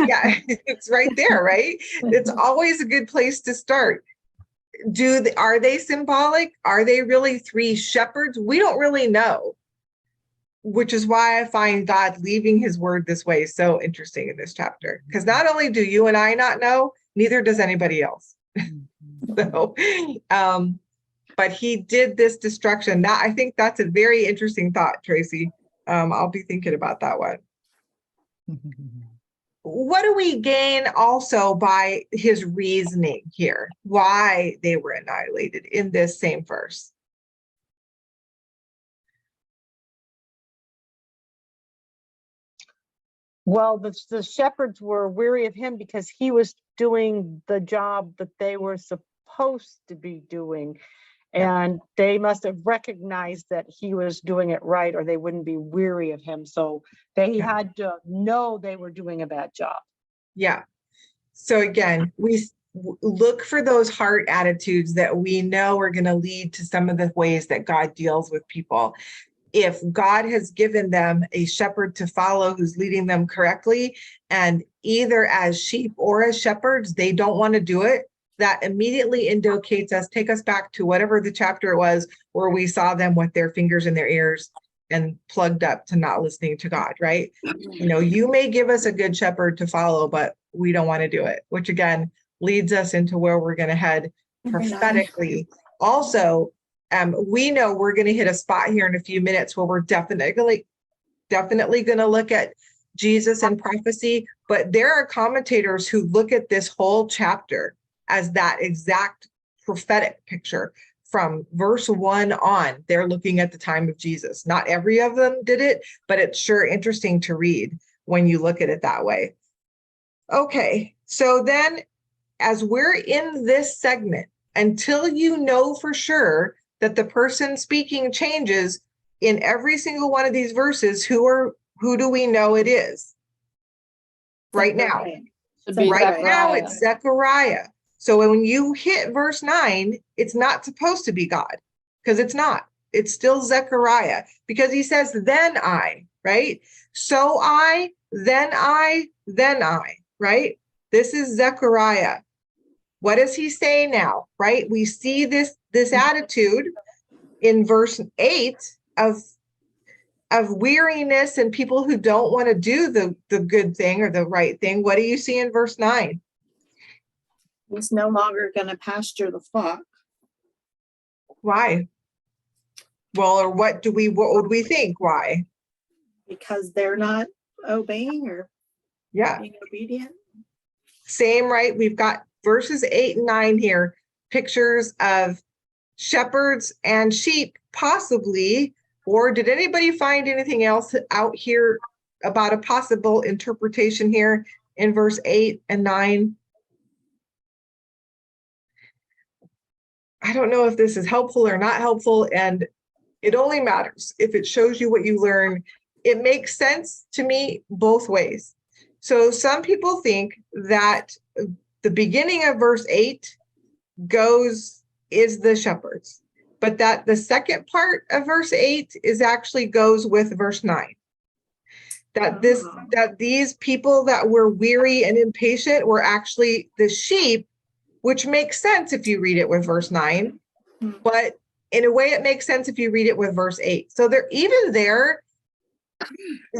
A: Yeah, it's right there, right? It's always a good place to start. Are they symbolic? Are they really 3 shepherds? We don't really know, which is why I find God leaving his word this way so interesting in this chapter. Because not only do you and I not know, neither does anybody else. So, but he did this destruction. I think that's a very interesting thought, Tracy. I'll be thinking about that one. What do we gain also by his reasoning here? Why they were annihilated in this same verse?
B: Well, the shepherds were weary of him because he was doing the job that they were supposed to be doing. And they must have recognized that he was doing it right, or they wouldn't be weary of him. So they had to know they were doing a bad job.
A: Yeah. So again, we look for those heart attitudes that we know are going to lead to some of the ways that God deals with people. If God has given them a shepherd to follow who's leading them correctly, and either as sheep or as shepherds, they don't want to do it, that immediately indicates take us back to whatever the chapter it was where we saw them with their fingers in their ears and plugged up to not listening to God, right? You know, you may give us a good shepherd to follow, but we don't want to do it, which again leads us into where we're going to head prophetically. Also, we know we're going to hit a spot here in a few minutes where we're definitely going to look at Jesus and prophecy, but there are commentators who look at this whole chapter as that exact prophetic picture from verse 1 on. They're looking at the time of Jesus. Not every of them did it, but it's sure interesting to read when you look at it that way. Okay, so then as we're in this segment, until you know for sure that the person speaking changes in every single one of these verses, who do we know it is? Right now. Right now it's Zechariah. So when you hit verse 9, it's not supposed to be God, because it's not. it's still Zechariah, because he says, then I, right? So I, then I, then I, right? This is Zechariah. What does he say now, right? We see this attitude in verse 8 of weariness and people who don't want to do the good thing or the right thing. What do you see in verse 9?
E: He's no longer going to pasture the flock.
A: Why? Well, or what would we think? Why?
E: Because they're not obeying or
A: Yeah.
E: being obedient.
A: Same, right? We've got verses 8 and 9 here, pictures of shepherds and sheep, possibly. Or did anybody find anything else out here about a possible interpretation here in verse 8 and 9? I don't know if this is helpful or not helpful, and it only matters if it shows you what you learn. It makes sense to me both ways. So some people think that the beginning of verse 8 is the shepherds, but that the second part of verse 8 is actually goes with verse 9. That these people that were weary and impatient were actually the sheep, which makes sense if you read it with verse 9, but in a way it makes sense if you read it with verse 8. So they're even there,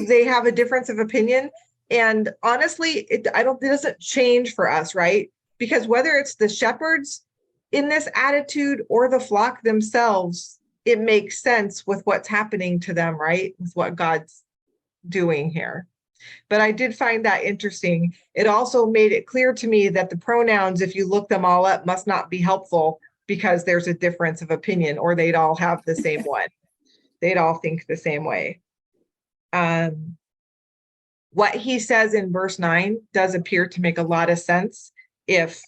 A: they have a difference of opinion. And honestly, it doesn't change for us, right? Because whether it's the shepherds in this attitude or the flock themselves, it makes sense with what's happening to them, right? With what God's doing here. But I did find that interesting. It also made it clear to me that the pronouns, if you look them all up, must not be helpful because there's a difference of opinion, or they'd all have the same one. They'd all think the same way. What he says in verse 9 does appear to make a lot of sense. If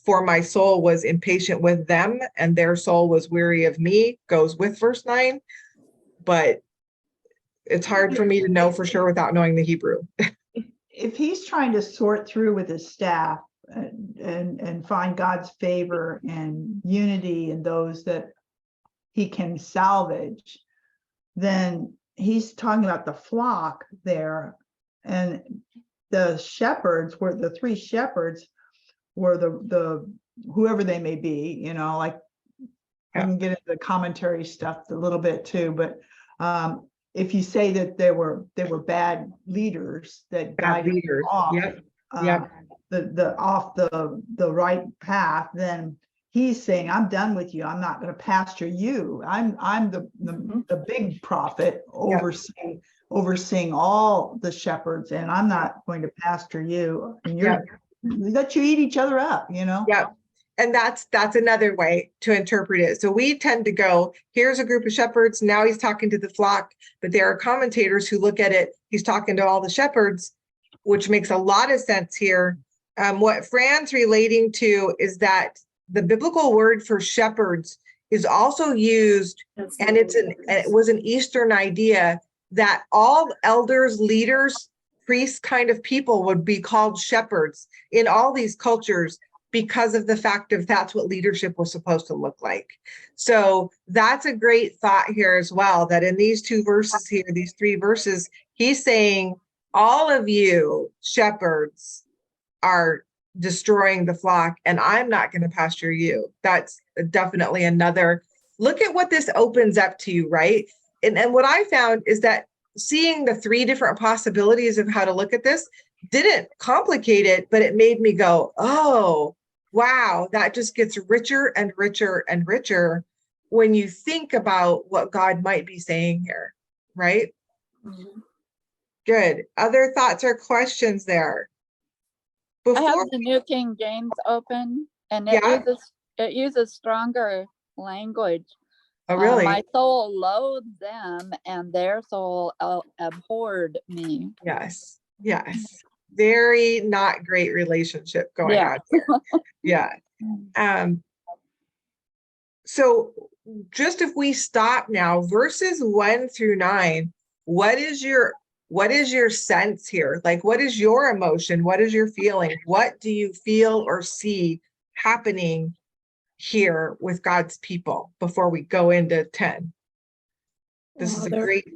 A: for my soul was impatient with them and their soul was weary of me, goes with verse 9. But it's hard for me to know for sure without knowing the Hebrew.
D: If he's trying to sort through with his staff and find God's favor and unity in those that he can salvage, then he's talking about the flock there. And the shepherds were the three shepherds were the whoever they may be, like we can get into the commentary stuff a little bit too, but if you say that they were bad leaders that guided them off, off the right path, then he's saying, I'm done with you. I'm not going to pasture you. I'm the big prophet overseeing all the shepherds, and I'm not going to pasture you. And let you eat each other up,
A: Yeah. And that's another way to interpret it. So we tend to go, here's a group of shepherds. Now he's talking to the flock, but there are commentators who look at it. He's talking to all the shepherds, which makes a lot of sense here. What Fran's relating to is that the biblical word for shepherds is also used, and it was an Eastern idea that all elders, leaders, priests kind of people would be called shepherds in all these cultures, because of the fact of that's what leadership was supposed to look like. So that's a great thought here as well, that in these two verses here, these three verses, he's saying all of you shepherds are destroying the flock and I'm not going to pasture you. That's definitely another look at what this opens up to you, right? And what I found is that seeing the three different possibilities of how to look at this didn't complicate it, but it made me go, oh, wow, that just gets richer and richer and richer when you think about what God might be saying here, right? Mm-hmm. Good. Other thoughts or questions there?
G: I have the New King James open, and it uses stronger language.
A: Oh, really?
G: My soul loathed them, and their soul abhorred me.
A: Yes. Very not great relationship going on here. Yeah. So just if we stop now, verses 1 through 9, what is your sense here? Like, what is your emotion? What is your feeling? What do you feel or see happening here with God's people before we go into 10? This is a
E: They're
A: great.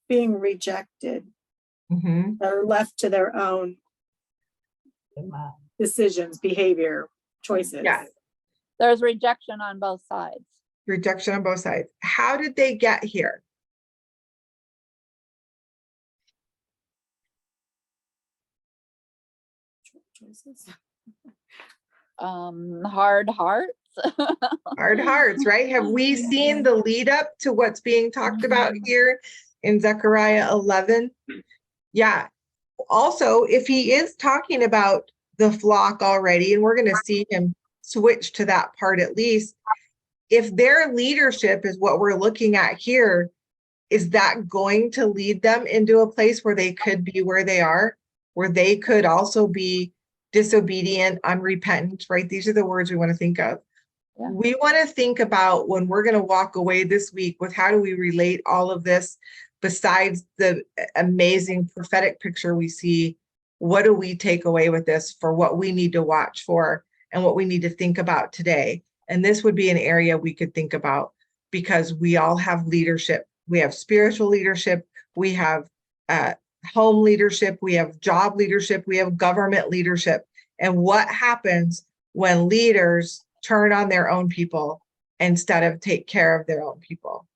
E: being rejected.
A: Mhm.
E: They're left to their own decisions, behavior, choices.
A: Yeah.
G: There's rejection on both sides.
A: Rejection on both sides. How did they get here?
E: Choices.
G: Hard hearts.
A: Hard hearts, right? Have we seen the lead up to what's being talked about here in Zechariah 11? Yeah. Also, if he is talking about the flock already, and we're going to see him switch to that part at least, if their leadership is what we're looking at here, is that going to lead them into a place where they could be where they are, where they could also be disobedient, unrepentant, right? These are the words we want to think of.
G: Yeah.
A: We want to think about when we're going to walk away this week with how do we relate all of this besides the amazing prophetic picture we see. What do we take away with this for what we need to watch for and what we need to think about today? And this would be an area we could think about because we all have leadership. We have spiritual leadership. We have home leadership. We have job leadership. We have government leadership. And what happens when leaders turn on their own people instead of take care of their own people?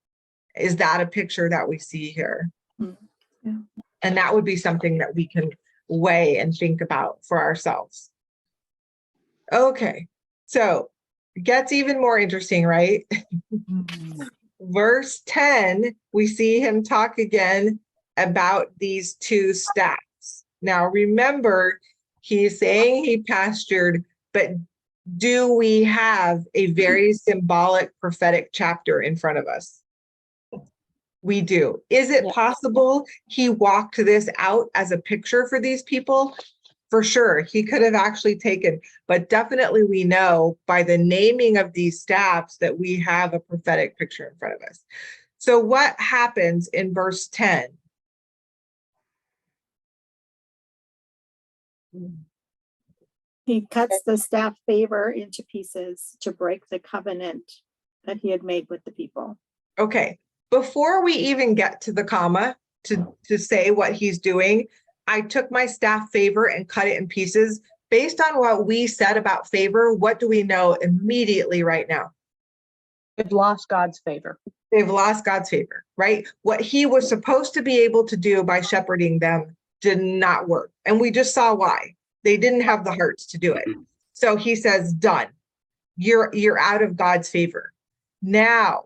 A: Is that a picture that we see here?
E: Yeah.
A: And that would be something that we can weigh and think about for ourselves. Okay, so it gets even more interesting, right? Verse 10, we see him talk again about these two staffs. Now remember, he's saying he pastured, but do we have a very symbolic prophetic chapter in front of us? We do. Is it possible he walked this out as a picture for these people? For sure, he could have actually taken, but definitely we know by the naming of these staffs that we have a prophetic picture in front of us. So what happens in verse 10?
E: He cuts the staff favor into pieces to break the covenant that he had made with the people.
A: Okay, before we even get to the comma to say what he's doing, I took my staff favor and cut it in pieces. Based on what we said about favor, what do we know immediately right now?
B: They've lost God's favor.
A: They've lost God's favor, right? What he was supposed to be able to do by shepherding them did not work. And we just saw why. They didn't have the hearts to do it. So he says, done. You're out of God's favor. Now,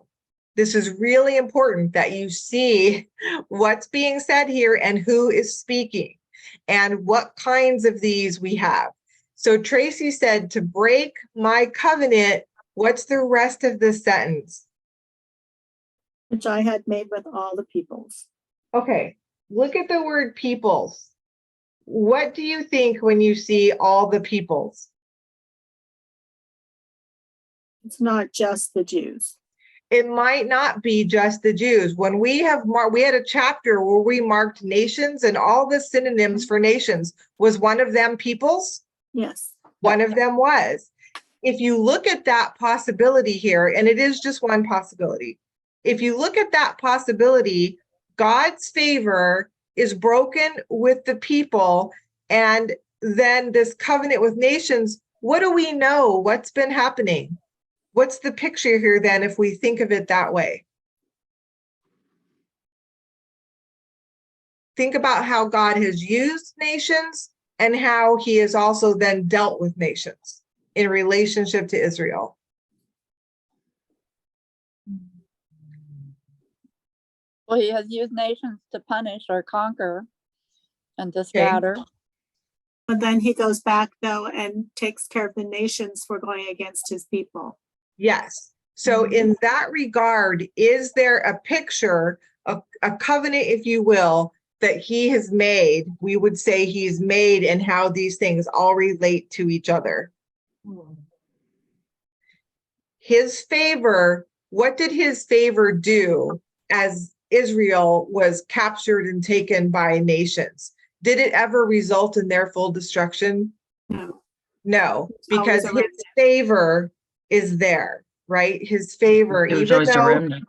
A: this is really important that you see what's being said here and who is speaking and what kinds of these we have. So Tracy said, to break my covenant, what's the rest of the sentence?
E: Which I had made with all the peoples.
A: Okay, look at the word peoples. What do you think when you see all the peoples?
E: It's not just the Jews.
A: It might not be just the Jews. When we had a chapter where we marked nations, and all the synonyms for nations, was one of them peoples?
E: Yes.
A: One of them was. If you look at that possibility here, and it is just one possibility, if you look at that possibility, God's favor is broken with the people, and then this covenant with nations, what do we know? What's been happening? What's the picture here then if we think of it that way? Think about how God has used nations and how he has also then dealt with nations in relationship to Israel.
G: Well, he has used nations to punish or conquer and to scatter.
E: But then he goes back though and takes care of the nations for going against his people.
A: Yes. So in that regard, is there a picture, a covenant, if you will, that he has made, we would say he's made, and how these things all relate to each other? His favor, what did his favor do as Israel was captured and taken by nations? Did it ever result in their full destruction?
E: No.
A: No, because his favor is there, right? His favor,
F: There was
A: even
F: always a
A: though
F: remnant.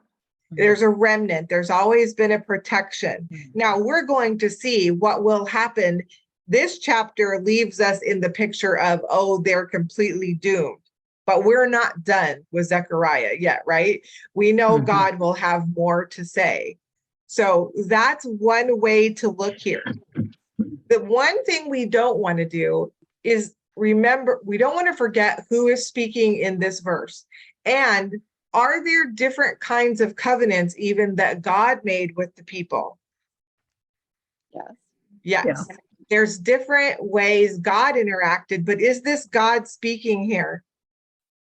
A: There's a remnant. There's always been a protection. Now we're going to see what will happen. This chapter leaves us in the picture of, oh, they're completely doomed. But we're not done with Zechariah yet, right? We know God will have more to say. So that's one way to look here. The one thing we don't want to do is remember, we don't want to forget who is speaking in this verse. And are there different kinds of covenants even that God made with the people?
G: Yes.
A: Yes.
F: Yeah.
A: There's different ways God interacted, but is this God speaking here?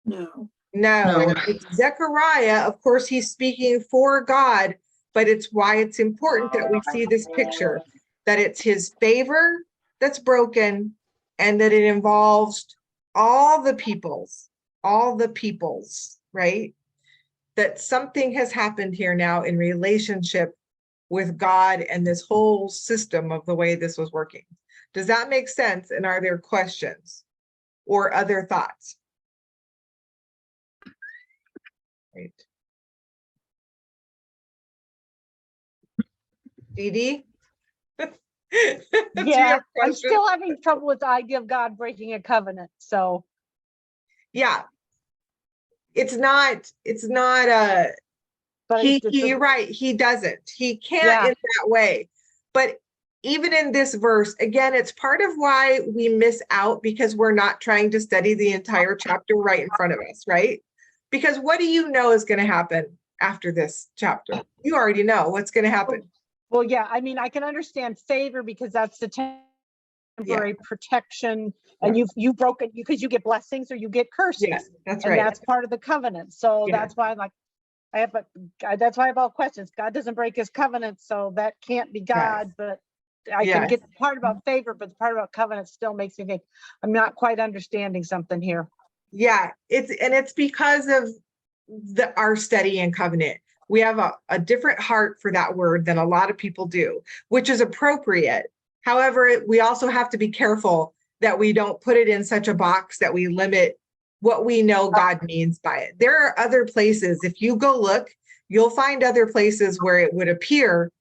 E: No.
A: No. It's Zechariah, of course, he's speaking for God, but it's why it's important that we see this picture, that it's his favor that's broken and that it involves all the peoples, right? That something has happened here now in relationship with God and this whole system of the way this was working. Does that make sense? And are there questions or other thoughts? Right. Dee Dee?
B: Yeah, I'm still having trouble with the idea of God breaking a covenant, so.
A: Yeah. It's not
B: But
A: you're right, he doesn't. He can't
B: Yeah.
A: in that way. But even in this verse, again, it's part of why we miss out because we're not trying to study the entire chapter right in front of us, right? Because what do you know is going to happen after this chapter? You already know what's going to happen.
B: Well, yeah, I mean, I can understand favor because that's the temporary protection, and you've broken, because you get blessings or you get curses.
A: Yeah, that's
B: and
A: right.
B: that's part of the covenant. So
A: Yeah.
B: that's why I'm like, that's why I have all questions. God doesn't break his covenant, so that can't be God. But I can
A: Yes.
B: get the part about favor, but the part about covenant still makes me think I'm not quite understanding something here.
A: Yeah, it's because of our study in covenant. We have a different heart for that word than a lot of people do, which is appropriate. However, we also have to be careful that we don't put it in such a box that we limit what we know God means by it. There are other places, if you go look, you'll find other places where it would appear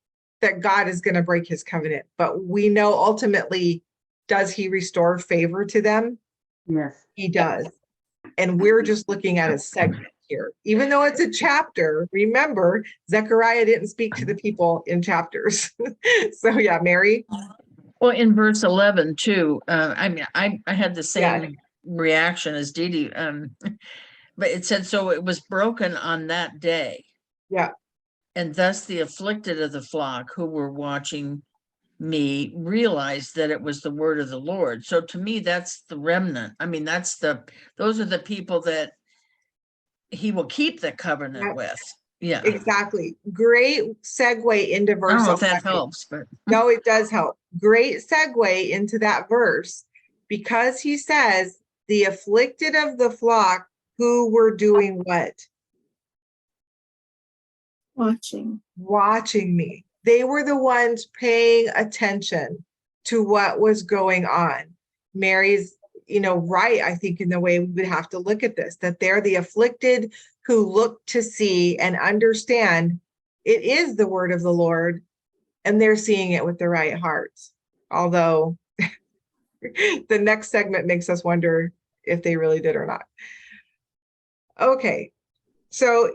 A: that God is going to break his covenant. But we know ultimately, does he restore favor to them?
H: Yes.
A: He does. And we're just looking at a segment here. Even though it's a chapter, remember, Zechariah didn't speak to the people in chapters. So yeah, Mary?
F: Well, in verse 11 too, I mean, I had the same reaction as Dee Dee, but it said, so it was broken on that day.
A: Yeah.
F: And thus the afflicted of the flock who were watching me realized that it was the word of the Lord. So to me, that's the remnant. I mean, those are the people that he will keep the covenant with. Yeah.
A: Exactly. Great segue into
F: I
A: verse
F: don't know if
A: 11.
F: that helps, but
A: No, it does help. Great segue into that verse because he says, the afflicted of the flock who were doing what? Watching me. They were the ones paying attention to what was going on. Mary's, right, I think, in the way we would have to look at this, that they're the afflicted who look to see and understand it is the word of the Lord, and they're seeing it with the right hearts. Although the next segment makes us wonder if they really did or not. Okay. So,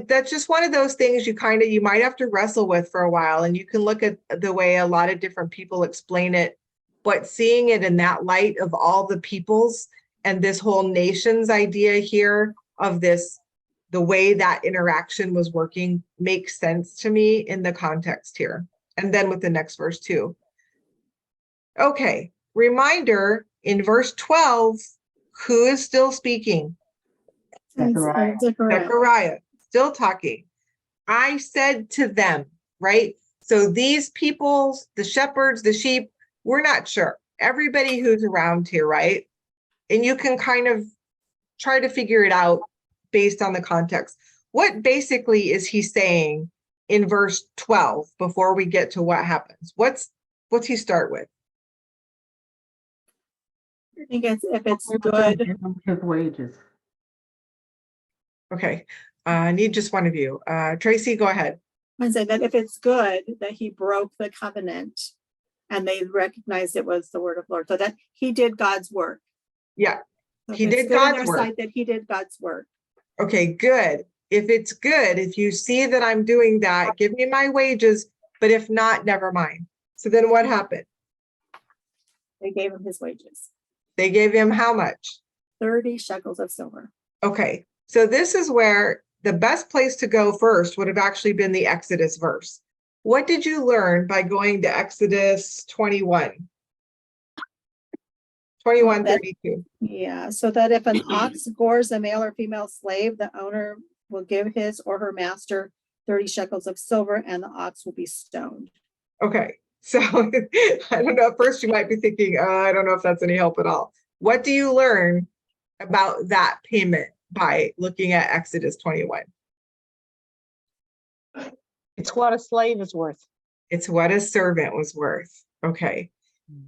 A: that's just one of those things you might have to wrestle with for a while. And you can look at the way a lot of different people explain it, but seeing it in that light of all the peoples and this whole nation's idea here of this, the way that interaction was working makes sense to me in the context here. And then with the next verse too. Okay, reminder in verse 12, who is still speaking? Zechariah, still talking. I said to them, right? So these people, the shepherds, the sheep, we're not sure. Everybody who's around here, right? And you can kind of try to figure it out based on the context. What basically is he saying in verse 12 before we get to what happens? What's he start with?
E: I think if it's good.
H: His wages.
A: Okay, I need just one of you. Tracy, go ahead.
E: I say that if it's good that he broke the covenant and they recognized it was the word of Lord, so that he did God's work.
A: Yeah,
E: So
A: he
E: if it's
A: did
E: good in
A: God's
E: their
A: work.
E: sight that he did God's work.
A: Okay, good. If it's good, if you see that I'm doing that, give me my wages, but if not, never mind. So then what happened?
E: They gave him his wages,
A: They gave him how much?
E: 30 shekels of silver.
A: Okay, so this is where the best place to go first would have actually been the Exodus verse. What did you learn by going to Exodus 21? 21:32.
E: Yeah, so that if an ox gores a male or female slave, the owner will give his or her master 30 shekels of silver and the ox will be stoned.
A: Okay, so I don't know, at first you might be thinking, I don't know if that's any help at all. What do you learn about that payment by looking at Exodus 21?
B: It's what a slave is worth.
A: It's what a servant was worth. Okay.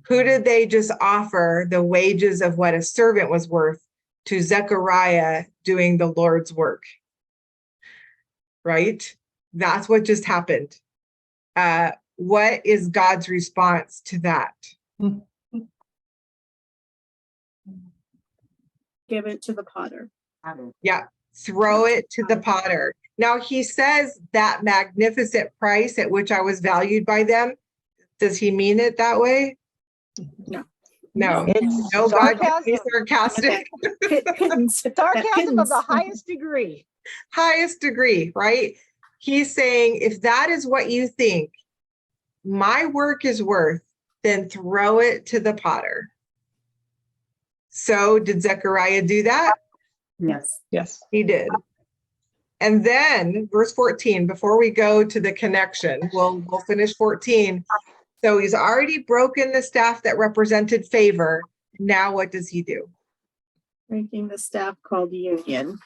A: Who did they just offer the wages of what a servant was worth to Zechariah doing the Lord's work? Right? That's what just happened. What is God's response to that?
E: Give it to the potter.
A: Yeah, throw it to the potter. Now he says that magnificent price at which I was valued by them. Does he mean it that way?
E: No.
A: No.
B: It's
A: No, God can be
B: sarcasm.
A: sarcastic.
E: Pittance.
B: Sarcasm of the highest degree.
A: Highest degree, right? He's saying, if that is what you think my work is worth, then throw it to the potter. So did Zechariah do that?
E: Yes.
B: Yes.
A: He did. And then verse 14, before we go to the connection, we'll finish 14. So he's already broken the staff that represented favor. Now what does he do?
E: Breaking the staff called union.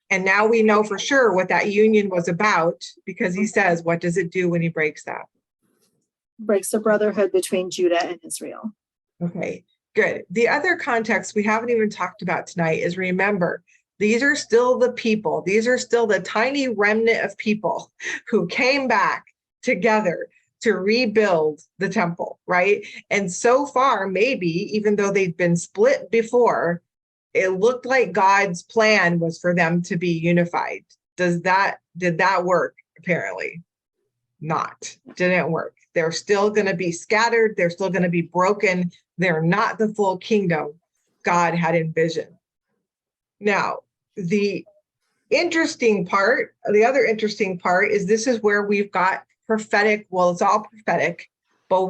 A: And now we know for sure what that union was about, because he says, what does it do when he breaks that?
E: Breaks the brotherhood between Judah and Israel.
A: Okay, good. The other context we haven't even talked about tonight is, remember, these are still the people. These are still the tiny remnant of people who came back together to rebuild the temple, right? And so far, maybe, even though they'd been split before, it looked like God's plan was for them to be unified. Did that work? Apparently not. Didn't work. They're still going to be scattered. They're still going to be broken. They're not the full kingdom God had envisioned. Now, the other interesting part is this is where we've got prophetic, well, it's all prophetic, but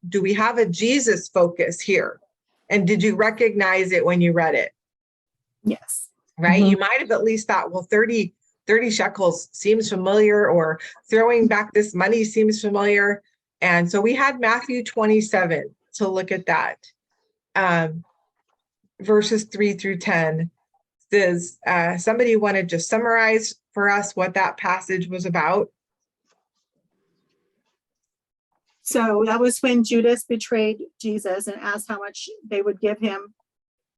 A: do we have a Jesus focus here? And did you recognize it when you read it?
E: Yes.
A: Right? You might have at least thought, well, 30 shekels seems familiar, or throwing back this money seems familiar. And so we had Matthew 27 to look at that. Verses 3-10 says, somebody want to just summarize for us what that passage was about?
E: So that was when Judas betrayed Jesus and asked how much they would give him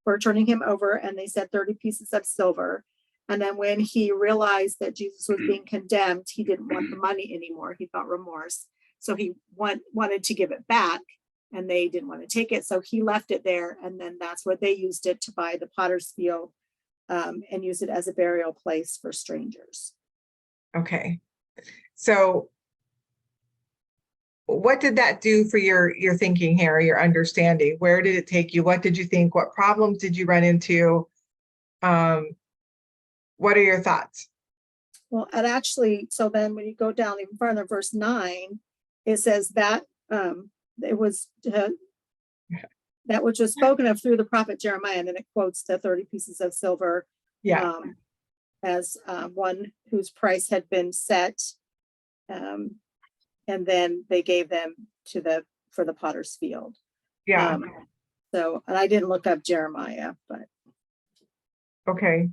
E: for turning him over. And they said 30 pieces of silver. And then when he realized that Jesus was being condemned, he didn't want the money anymore. He felt remorse. So he wanted to give it back, and they didn't want to take it. So he left it there. And then that's where they used it to buy the potter's field and use it as a burial place for strangers.
A: Okay. So what did that do for your thinking here, your understanding? Where did it take you? What did you think? What problems did you run into? What are your thoughts?
E: Well, and actually, so then when you go down even further, verse 9, it says that it was that which was spoken of through the prophet Jeremiah, and then it quotes the 30 pieces of silver as one whose price had been set, and then they gave them for the potter's field.
A: Yeah.
E: So, and I didn't look up Jeremiah, but
A: okay.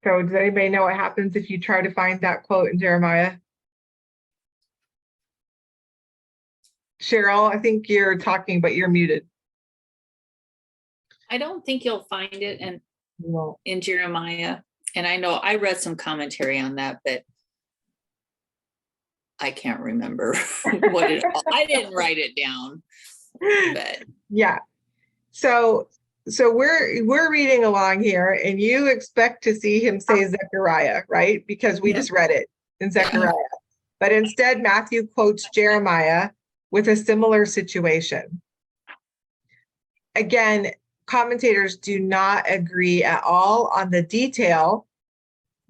A: So does anybody know what happens if you try to find that quote in Jeremiah? Cheryl, I think you're talking, but you're muted.
L: I don't think you'll find it in Jeremiah. And I know I read some commentary on that, but I can't remember what it, I didn't write it down, but
A: Yeah. So we're reading along here, and you expect to see him say Zechariah, right? Because we just read it in Zechariah. But instead, Matthew quotes Jeremiah with a similar situation. Again, commentators do not agree at all on the detail,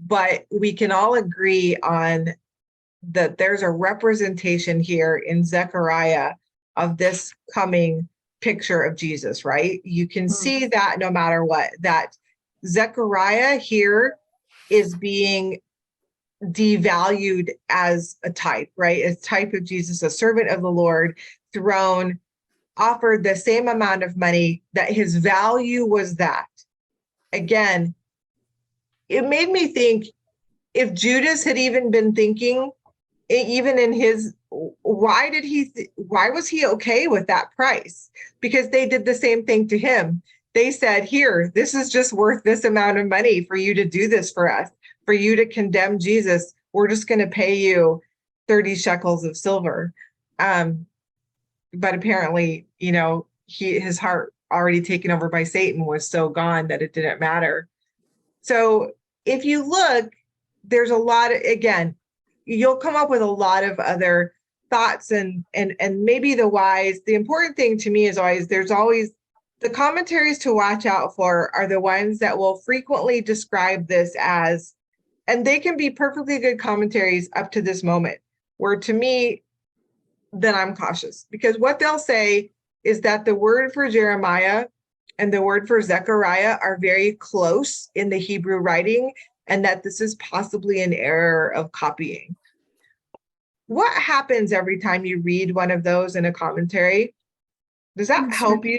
A: but we can all agree on that there's a representation here in Zechariah of this coming picture of Jesus, right? You can see that no matter what, that Zechariah here is being devalued as a type, right? A type of Jesus, a servant of the Lord, thrown, offered the same amount of money, that his value was that. Again, it made me think, if Judas had even been thinking, even in his, why was he okay with that price? Because they did the same thing to him. They said, here, this is just worth this amount of money for you to do this for us, for you to condemn Jesus. We're just going to pay you 30 shekels of silver. But apparently, his heart, already taken over by Satan, was so gone that it didn't matter. So if you look, there's a lot of, again, you'll come up with a lot of other thoughts and maybe the whys. The important thing to me is there's always the commentaries to watch out for are the ones that will frequently describe this as, and they can be perfectly good commentaries up to this moment, where to me, then I'm cautious, because what they'll say is that the word for Jeremiah and the word for Zechariah are very close in the Hebrew writing, and that this is possibly an error of copying. What happens every time you read one of those in a commentary? Does that help you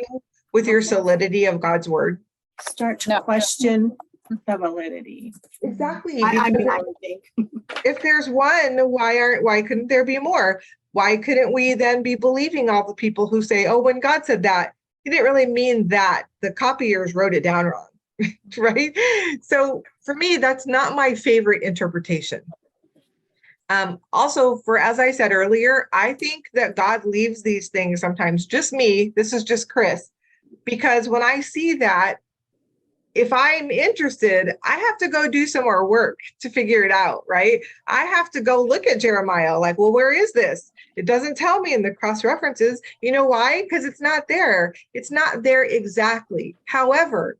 A: with your solidity of God's word?
E: Start to question the validity.
A: Exactly.
E: I
A: because
E: think.
A: if there's one, why couldn't there be more? Why couldn't we then be believing all the people who say, oh, when God said that, he didn't really mean that. The copiers wrote it down wrong, right? So for me, that's not my favorite interpretation. Also, as I said earlier, I think that God leaves these things sometimes, just me, this is just Chris, because when I see that, if I'm interested, I have to go do some more work to figure it out, right? I have to go look at Jeremiah, like, well, where is this? It doesn't tell me in the cross references. You know why? Because it's not there. It's not there exactly. However,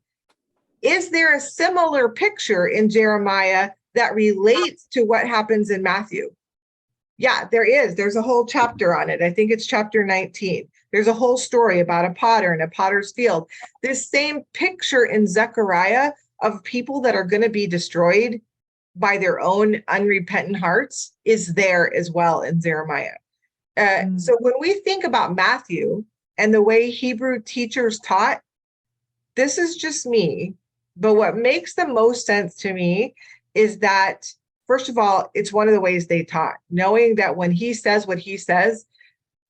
A: is there a similar picture in Jeremiah that relates to what happens in Matthew? Yeah, there is. There's a whole chapter on it. I think it's chapter 19. There's a whole story about a potter in a potter's field. This same picture in Zechariah of people that are going to be destroyed by their own unrepentant hearts is there as well in Jeremiah. So when we think about Matthew and the way Hebrew teachers taught, this is just me, but what makes the most sense to me is that, first of all, it's one of the ways they taught, knowing that when he says what he says,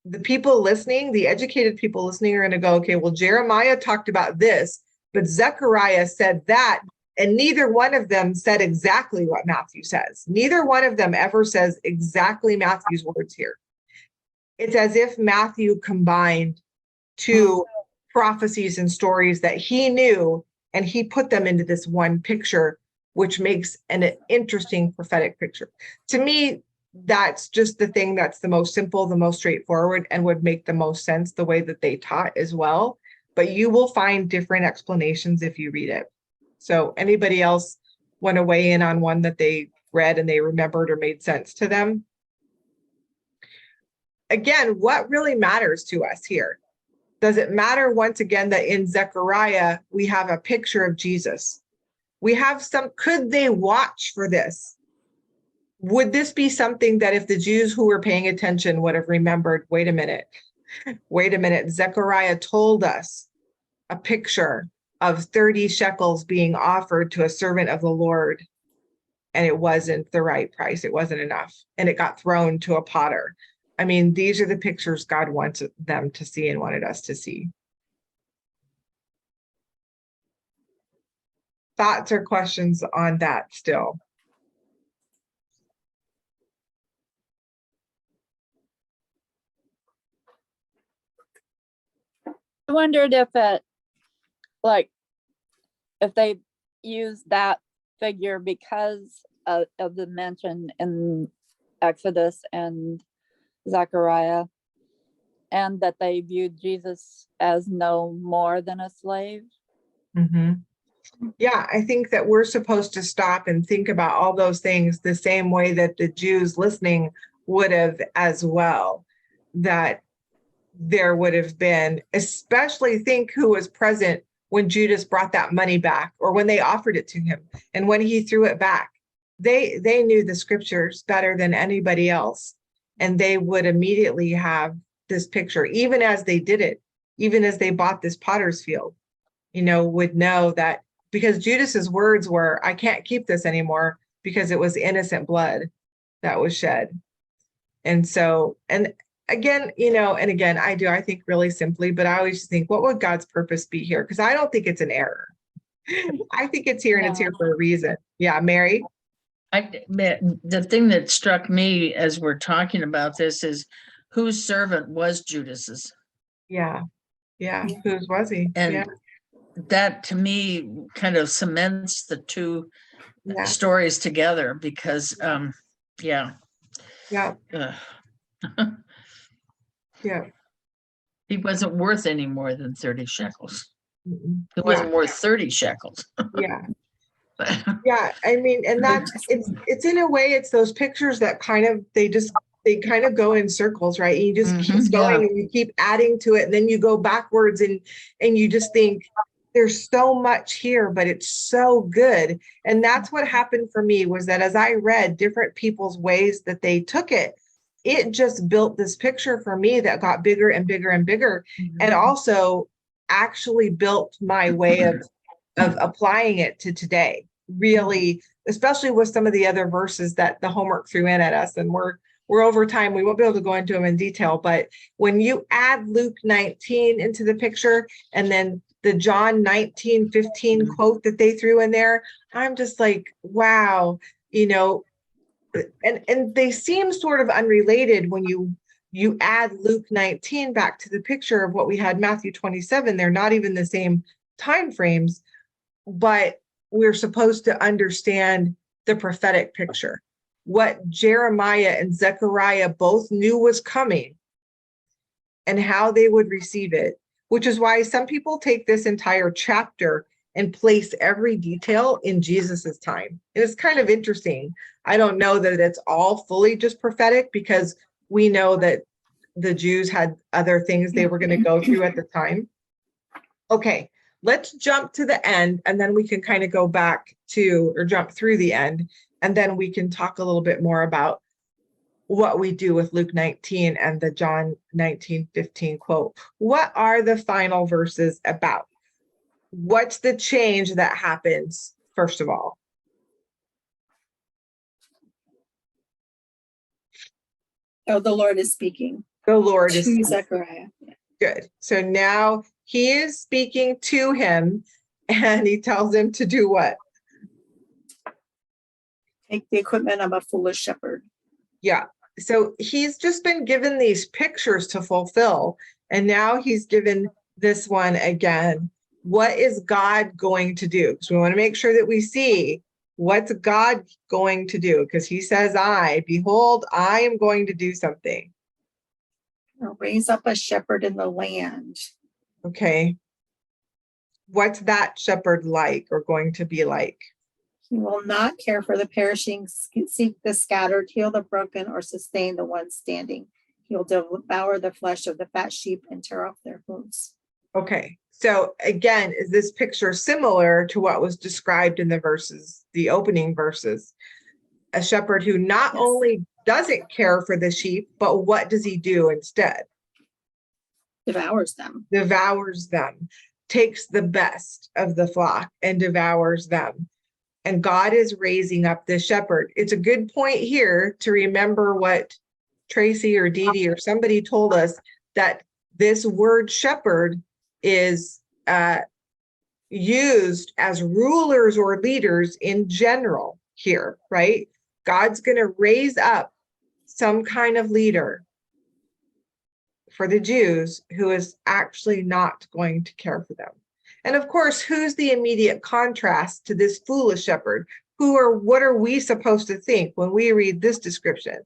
A: the people listening, the educated people listening are going to go, okay, well, Jeremiah talked about this, but Zechariah said that, and neither one of them said exactly what Matthew says. Neither one of them ever says exactly Matthew's words here. It's as if Matthew combined two prophecies and stories that he knew, and he put them into this one picture, which makes an interesting prophetic picture. To me, that's just the thing that's the most simple, the most straightforward, and would make the most sense the way that they taught as well. But you will find different explanations if you read it. So anybody else want to weigh in on one that they read and they remembered or made sense to them? Again, what really matters to us here? Does it matter, once again, that in Zechariah, we have a picture of Jesus? We have could they watch for this? Would this be something that if the Jews who were paying attention would have remembered, wait a minute, Zechariah told us a picture of 30 shekels being offered to a servant of the Lord, and it wasn't the right price. It wasn't enough, and it got thrown to a potter. I mean, these are the pictures God wants them to see and wanted us to see. thoughts or questions on that still?
G: I wondered if it, like, if they use that figure because of the mention in Exodus and Zechariah, and that they viewed Jesus as no more than a slave.
A: Yeah, I think that we're supposed to stop and think about all those things the same way that the Jews listening would have as well. That there would have been, especially think who was present when Judas brought that money back, or when they offered it to him, and when he threw it back. They knew the scriptures better than anybody else, and they would immediately have this picture, even as they did it, even as they bought this potter's field, would know that, because Judas's words were, I can't keep this anymore, because it was innocent blood that was shed. And so, and again, I think really simply, but I always just think, what would God's purpose be here? Because I don't think it's an error. I think it's here, and it's here for a reason. Yeah, Mary?
F: The thing that struck me as we're talking about this is, whose servant was Judas's?
A: Yeah. Whose was he?
F: And that to me kind of cements the two stories together, because
A: Yeah.
F: He wasn't worth any more than 30 shekels.
A: Mm-mm.
F: He wasn't worth 30 shekels.
A: Yeah. I mean, and that's, it's in a way, it's those pictures that kind of, they kind of go in circles, right? And you just keep going and you keep adding to it. And then you go backwards and you just think, there's so much here, but it's so good. And that's what happened for me, was that as I read different people's ways that they took it, it just built this picture for me that got bigger and bigger and bigger. And also actually built my way of applying it to today, really, especially with some of the other verses that the homework threw in at us. And we're over time, we won't be able to go into them in detail, but when you add Luke 19 into the picture, and then the John 19:15 quote that they threw in there, I'm just like, wow, and they seem sort of unrelated when you add Luke 19 back to the picture of what we had Matthew 27. They're not even the same time frames, but we're supposed to understand the prophetic picture, what Jeremiah and Zechariah both knew was coming, and how they would receive it, which is why some people take this entire chapter and place every detail in Jesus's time. And it's kind of interesting. I don't know that it's all fully just prophetic, because we know that the Jews had other things they were going to go through at the time. Okay, let's jump to the end, and then we can kind of go back to, or jump through the end, and then we can talk a little bit more about what we do with Luke 19 and the John 19:15 quote. What are the final verses about? What's the change that happens, first of all?
E: Oh, the Lord is speaking.
A: The Lord is
E: To
A: speaking.
E: Zechariah.
A: Good. So now he is speaking to him, and he tells him to do what?
E: Take the equipment of a foolish shepherd.
A: Yeah. So he's just been given these pictures to fulfill, and now he's given this one again. What is God going to do? Because we want to make sure that we see what's God going to do, because he says, behold, I am going to do something.
E: Or raise up a shepherd in the land.
A: Okay. What's that shepherd like, or going to be like?
E: He will not care for the perishing, seek the scattered, heal the broken, or sustain the ones standing. He will devour the flesh of the fat sheep and tear off their hooves.
A: Okay. So again, is this picture similar to what was described in the verses, the opening verses? A shepherd who not only doesn't care for the sheep, but what does he do instead?
E: Devours them.
A: Devours them, takes the best of the flock and devours them. And God is raising up this shepherd. It's a good point here to remember what Tracy or Dee Dee or somebody told us, that this word shepherd is used as rulers or leaders in general here, right? God's going to raise up some kind of leader for the Jews who is actually not going to care for them. And of course, who's the immediate contrast to this foolish shepherd? What are we supposed to think when we read this description?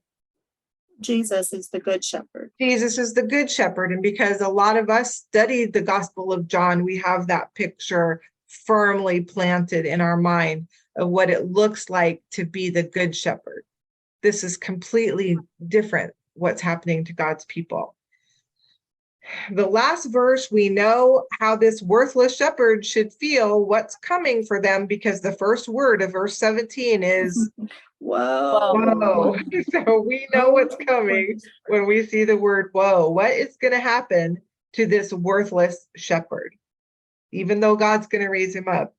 E: Jesus is the good shepherd.
A: Jesus is the good shepherd. And because a lot of us studied the Gospel of John, we have that picture firmly planted in our mind of what it looks like to be the good shepherd. This is completely different what's happening to God's people. The last verse, we know how this worthless shepherd should feel, what's coming for them, because the first word of verse 17 is
E: Whoa.
A: whoa. So we know what's coming when we see the word whoa. What is going to happen to this worthless shepherd? Even though God's going to raise him up,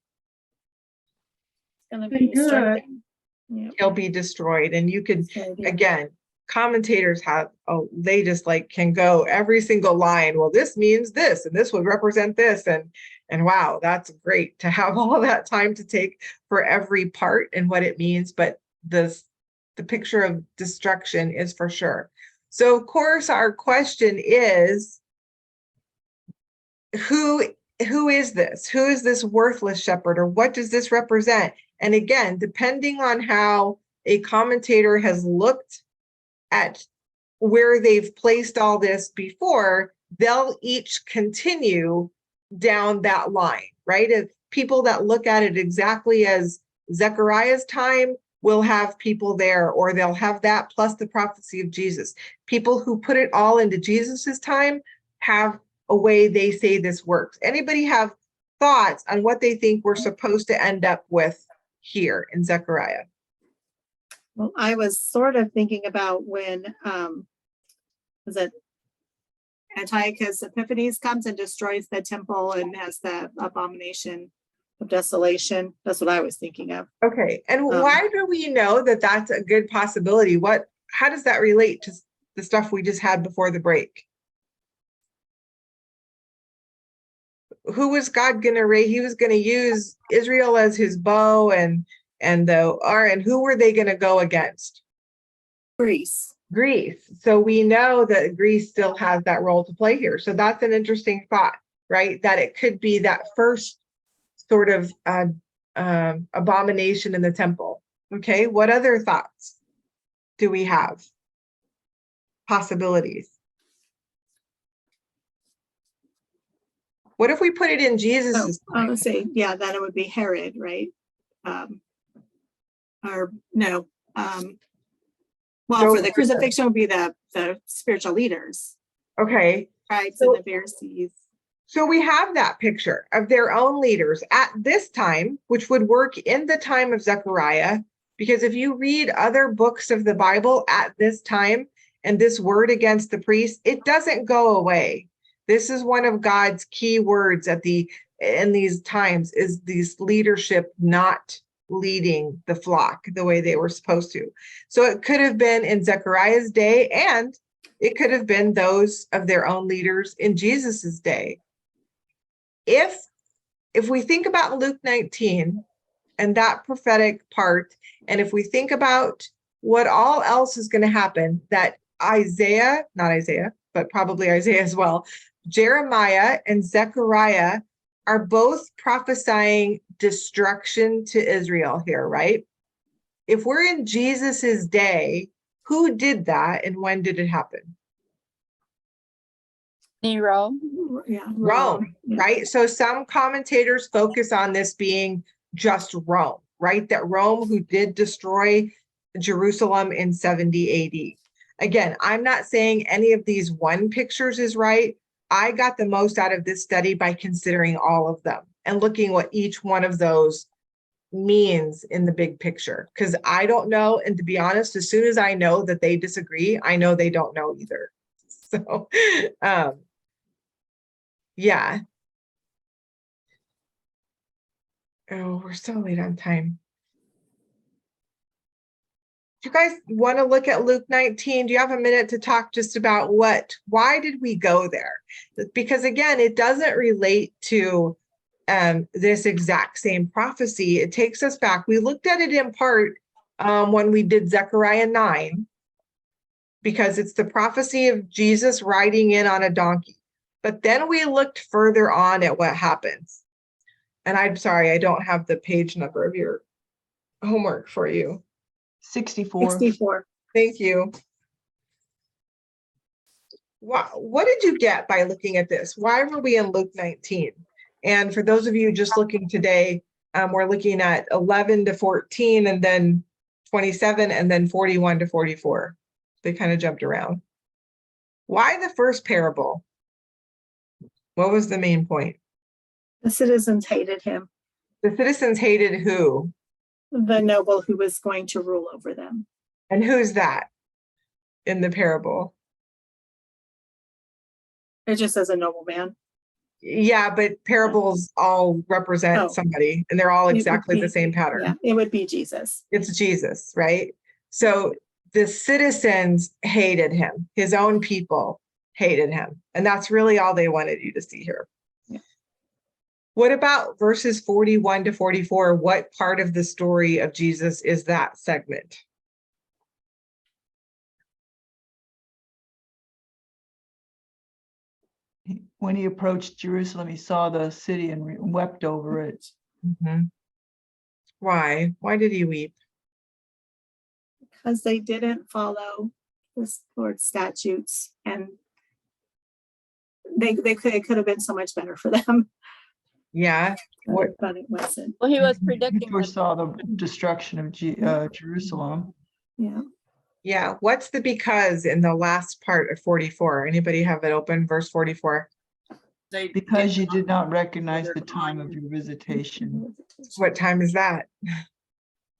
E: It's going to be distracting. Yeah.
A: he'll be destroyed. And you could, again, commentators have, they just like can go every single line. Well, this means this, and this would represent this. And wow, that's great to have all that time to take for every part and what it means. But the picture of destruction is for sure. So of course, our question is, who is this? Who is this worthless shepherd, or what does this represent? And again, depending on how a commentator has looked at where they've placed all this before, they'll each continue down that line, right? If people that look at it exactly as Zechariah's time will have people there, or they'll have that plus the prophecy of Jesus. People who put it all into Jesus's time have a way they say this works. Anybody have thoughts on what they think we're supposed to end up with here in Zechariah?
E: Well, I was sort of thinking about when, was it Antiochus Epiphanes comes and destroys the temple and has the abomination of desolation. That's what I was thinking of.
A: Okay, and why do we know that that's a good possibility? How does that relate to the stuff we just had before the break? Who was God going to raise? He was going to use Israel as his bow, and who were they going to go against?
E: Greece.
A: So we know that Greece still has that role to play here. So that's an interesting thought, right? That it could be that first sort of abomination in the temple. Okay, what other thoughts do we have? Possibilities. What if we put it in Jesus's time?
E: I would say, yeah, then it would be Herod, right? Or no. Well, for the crucifixion would be the spiritual leaders.
A: Okay.
E: Scribes and the Pharisees.
A: So we have that picture of their own leaders at this time, which would work in the time of Zechariah, because if you read other books of the Bible at this time, and this word against the priests, it doesn't go away. This is one of God's key words in these times, is these leadership not leading the flock the way they were supposed to. So it could have been in Zechariah's day, and it could have been those of their own leaders in Jesus's day. If we think about Luke 19 and that prophetic part, and if we think about what all else is going to happen, that not Isaiah, but probably Isaiah as well, Jeremiah and Zechariah are both prophesying destruction to Israel here, right? If we're in Jesus's day, who did that and when did it happen?
G: Nero.
E: Yeah,
A: Rome, right? So some commentators focus on this being just Rome, right? That Rome, who did destroy Jerusalem in 70 AD. Again, I'm not saying any of these one pictures is right. I got the most out of this study by considering all of them and looking what each one of those means in the big picture, because I don't know. And to be honest, as soon as I know that they disagree, I know they don't know either. So, yeah. Oh, we're so late on time. Do you guys want to look at Luke 19? Do you have a minute to talk just about why did we go there? Because again, it doesn't relate to this exact same prophecy. It takes us back. We looked at it in part when we did Zechariah 9, because it's the prophecy of Jesus riding in on a donkey. But then we looked further on at what happens. And I'm sorry, I don't have the page number of your homework for you.
D: 64.
E: 64.
A: Thank you. What did you get by looking at this? Why were we in Luke 19? And for those of you just looking today, we're looking at 11 to 14 and then 27 and then 41 to 44. They kind of jumped around. Why the first parable? What was the main point?
E: The citizens hated him,
A: The citizens hated who?
E: the noble who was going to rule over them.
A: And who's that in the parable?
E: It just says a noble man.
A: Yeah, but parables all represent
E: Oh.
A: somebody, and they're all
E: It would
A: exactly the
E: be-
A: same pattern.
E: Yeah, it would be Jesus.
A: It's Jesus, right? So the citizens hated him. His own people hated him. And that's really all they wanted you to see here.
E: Yeah.
A: What about verses 41 to 44? What part of the story of Jesus is that segment?
D: When he approached Jerusalem, he saw the city and wept over it.
A: Mhm. Why? Why did he weep?
E: Because they didn't follow this Lord's statutes, and it could have been so much better for them.
A: Yeah. What?
E: But it wasn't.
G: Well, he was
D: He
G: predicting.
D: foresaw the destruction of Jerusalem.
E: Yeah.
A: Yeah. What's the because in the last part of 44? Anybody have it open? Verse 44.
I: They
D: Because you did not recognize the time of your visitation.
A: What time is that?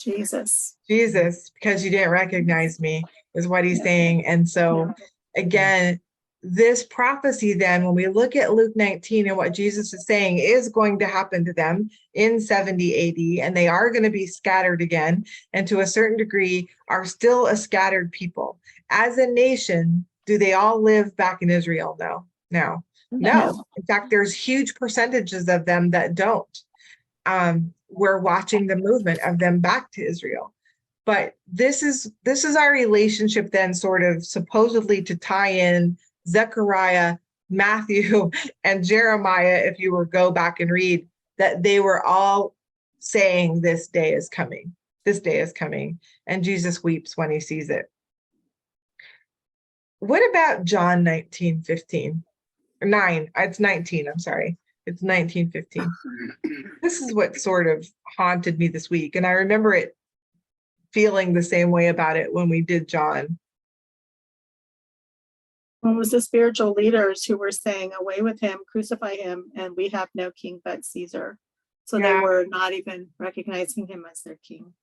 E: Jesus.
A: Jesus, because you didn't recognize me, is what he's
E: Yeah.
A: saying. And so, again, this prophecy, then, when we look at Luke 19 and what Jesus is saying is going to happen to them in 70 AD, and they are going to be scattered again, and to a certain degree are still a scattered people. As a nation, do they all live back in Israel? No. In fact, there's huge percentages of them that don't. We're watching the movement of them back to Israel. But this is our relationship then, sort of supposedly to tie in Zechariah, Matthew, and Jeremiah, if you were go back and read, that they were all saying this day is coming. This day is coming. And Jesus weeps when he sees it. What about John 19:15? 9, it's 19, I'm sorry. It's 19:15. This is what sort of haunted me this week. And I remember it feeling the same way about it when we did John.
E: When was the spiritual leaders who were saying, away with him, crucify him, and we have no king but Caesar. So they
A: Yeah.
E: were not even recognizing him as their king.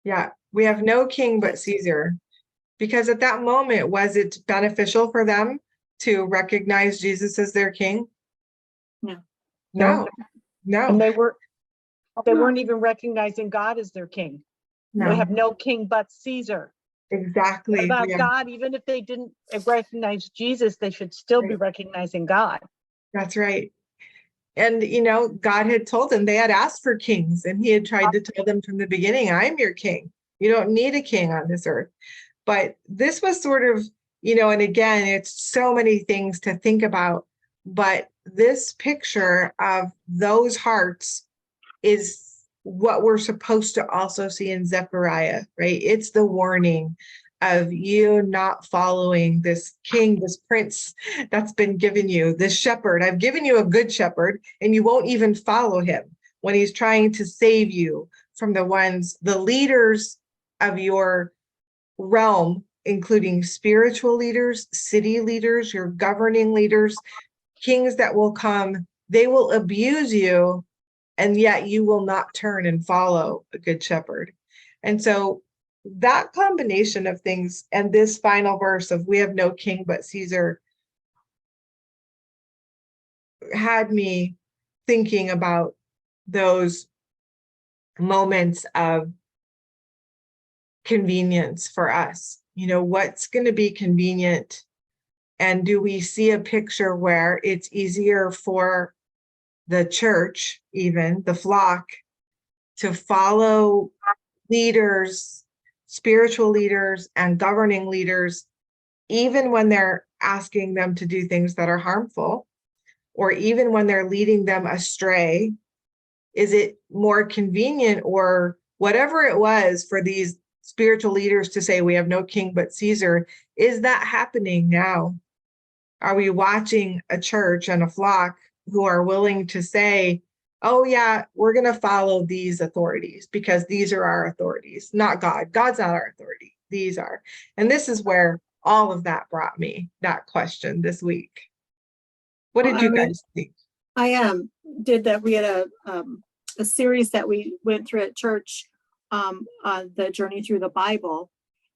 A: Yeah, we have no king but Caesar. Because at that moment, was it beneficial for them to recognize Jesus as their king? No.
B: And they weren't even recognizing God as their king.
A: No.
B: We have no king but Caesar.
A: Exactly.
B: What about
A: We have-
B: God? Even if they didn't recognize Jesus, they should still be recognizing God.
A: That's right. And, God had told them, they had asked for kings, and he had tried to tell them from the beginning, I'm your king. You don't need a king on this earth. But this was sort of, and again, it's so many things to think about. But this picture of those hearts is what we're supposed to also see in Zechariah, right? It's the warning of you not following this king, this prince that's been given you, this shepherd. I've given you a good shepherd, and you won't even follow him when he's trying to save you from the leaders of your realm, including spiritual leaders, city leaders, your governing leaders, kings that will come. They will abuse you, and yet you will not turn and follow a good shepherd. And so that combination of things and this final verse of we have no king but Caesar had me thinking about those moments of convenience for us. What's going to be convenient? And do we see a picture where it's easier for the church, even the flock, to follow leaders, spiritual leaders and governing leaders, even when they're asking them to do things that are harmful, or even when they're leading them astray? Is it more convenient, or whatever it was, for these spiritual leaders to say, we have no king but Caesar? Is that happening now? Are we watching a church and a flock who are willing to say, oh yeah, we're going to follow these authorities because these are our authorities, not God. God's not our authority. These are. And this is where all of that brought me, that question this week. What did you guys think?
E: I did that. We had a series that we went through at church on the journey through the Bible,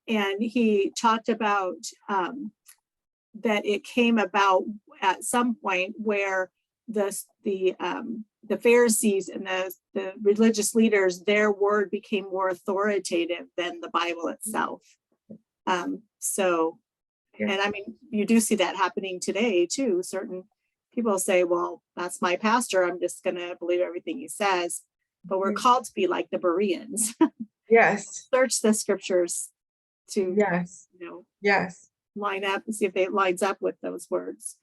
E: and he talked about that it came about at some point where the Pharisees and the religious leaders, their word became more authoritative than the Bible itself. And I mean, you do see that happening today too. Certain people say, well, that's my pastor, I'm just going to believe everything he says. But we're called to be like the Bereans.
A: Yes.
E: Search the scriptures to,
A: yes,
E: you know,
A: yes,
E: line up and see if it lines up with those words.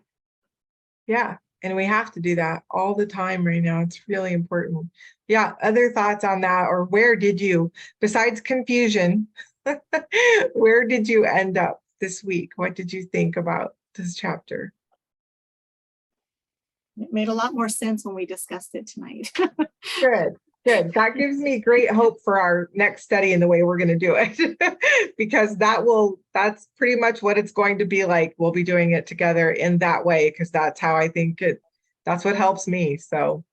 A: yeah. And we have to do that all the time right now. It's really important. Yeah. Other thoughts on that? Or where did you, besides confusion, where did you end up this week? What did you think about this chapter?
E: It made a lot more sense when we discussed it tonight.
A: Good, good. That gives me great hope for our next study and the way we're going to do it, because that's pretty much what it's going to be like. We'll be doing it together in that way, because that's how I think that's what helps me. So,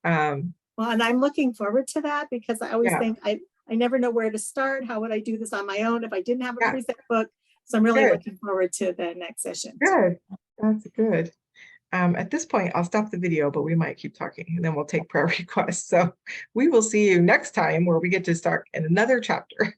E: well, and I'm looking forward to that, because I always
A: yeah.
E: think I never know where to start. How would I do this on my own if I didn't have a
A: Yeah.
E: precept book? So I'm really
A: Good.
E: looking forward to the next session.
A: Good. That's good. At this point, I'll stop the video, but we might keep talking and then we'll take prayer requests. So we will see you next time, where we get to start in another chapter.